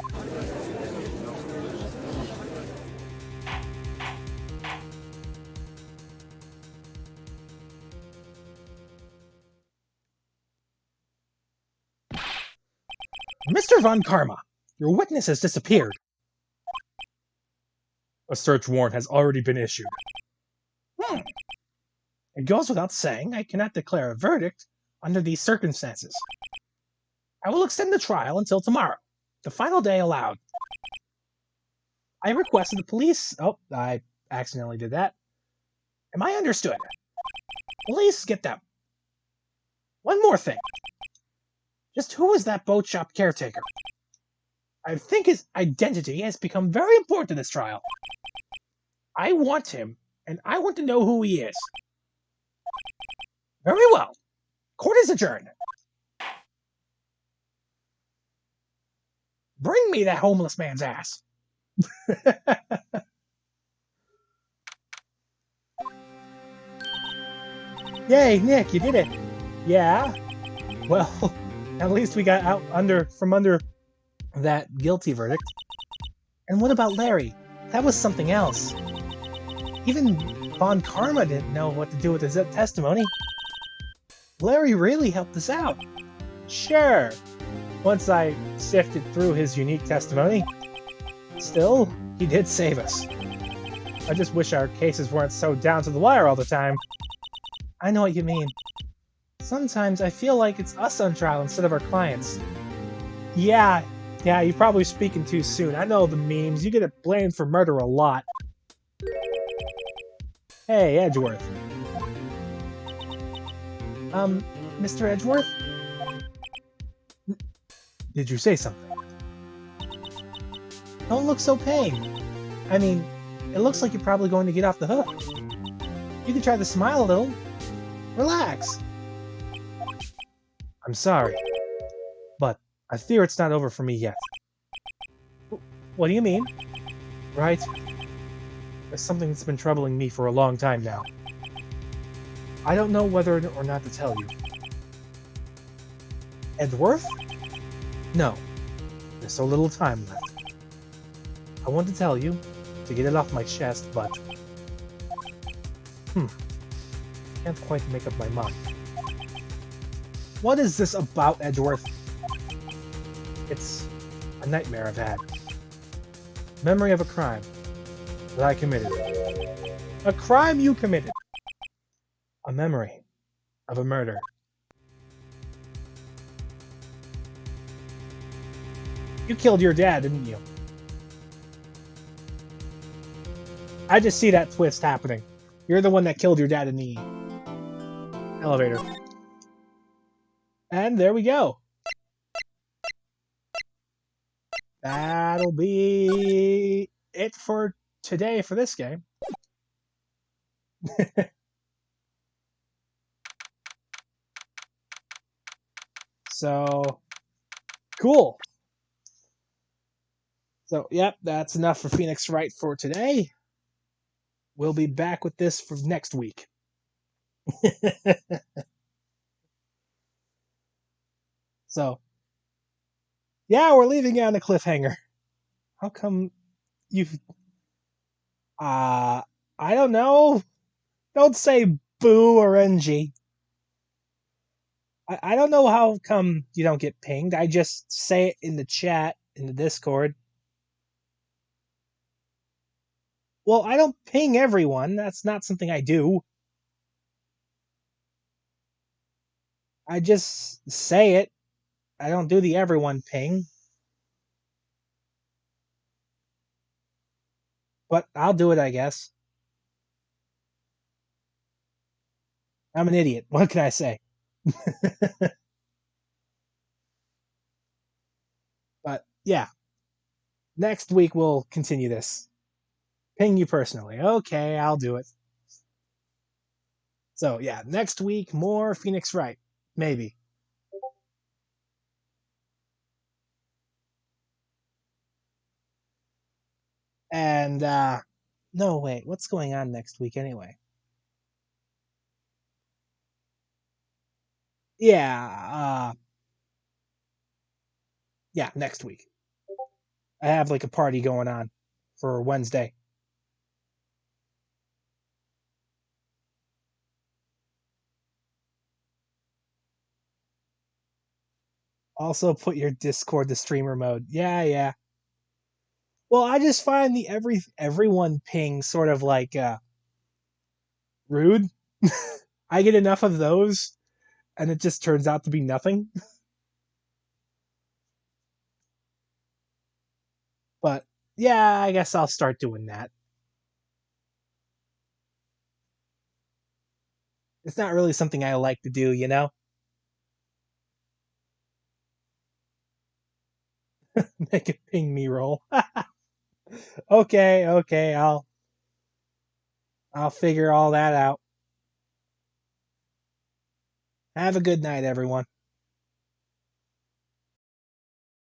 Mr. Von Karma, your witness has disappeared. A search warrant has already been issued. It goes without saying I cannot declare a verdict under these circumstances. I will extend the trial until tomorrow, the final day allowed. I requested the police... Oh, I accidentally did that. Am I understood? Police, get them. One more thing. Just who was that boat shop caretaker? I think his identity has become very important in this trial. I want him, and I want to know who he is. Very well. Court is adjourned. Bring me that homeless man's ass. Yay, Nick, you did it. Yeah? Well, at least we got out from under that guilty verdict. And what about Larry? That was something else. Even Von Karma didn't know what to do with his testimony. Larry really helped us out. Sure, once I sifted through his unique testimony. Still, he did save us. I just wish our cases weren't so down to the wire all the time. I know what you mean. Sometimes I feel like it's us on trial instead of our clients. Yeah, you're probably speaking too soon. I know the memes. You get blamed for murder a lot. Hey, Edgeworth. Mr. Edgeworth? Did you say something? Don't look so pained. I mean, it looks like you're probably going to get off the hook. You can try to smile a little. Relax. I'm sorry, but I fear it's not over for me yet. What do you mean? Right? There's something that's been troubling me for a long time now. I don't know whether or not to tell you. Edgeworth? No. There's so little time left. I want to tell you, to get it off my chest, but... Can't quite make up my mind. What is this about, Edgeworth? It's a nightmare I've had. Memory of a crime that I committed. A crime you committed. A memory of a murder. You killed your dad, didn't you? I just see that twist happening. You're the one that killed your dad in the elevator. And there we go. That'll be it for today for this game. So, cool. So, yep, that's enough for Phoenix Wright for today. We'll be back with this for next week. So, yeah, we're leaving it on a cliffhanger. How come you... I don't know. Don't say boo or NG. I don't know how come you don't get pinged. I just say it in the chat, in the Discord. Well, I don't ping everyone. That's not something I do. I just say it. I don't do the everyone ping. But I'll do it, I guess. I'm an idiot. What can I say? But, yeah. Next week we'll continue this. Ping you personally. Okay, I'll do it. So, yeah, next week, more Phoenix Wright. Maybe. And, no, wait, what's going on next week anyway? Yeah, yeah, next week. I have like a party going on for Wednesday. Also put your Discord to streamer mode. Yeah. Well, I just find the everyone ping sort of like rude. I get enough of those and it just turns out to be nothing. But yeah, I guess I'll start doing that. It's not really something I like to do, you know? Make it ping me roll. Okay, I'll figure all that out. Have a good night, everyone.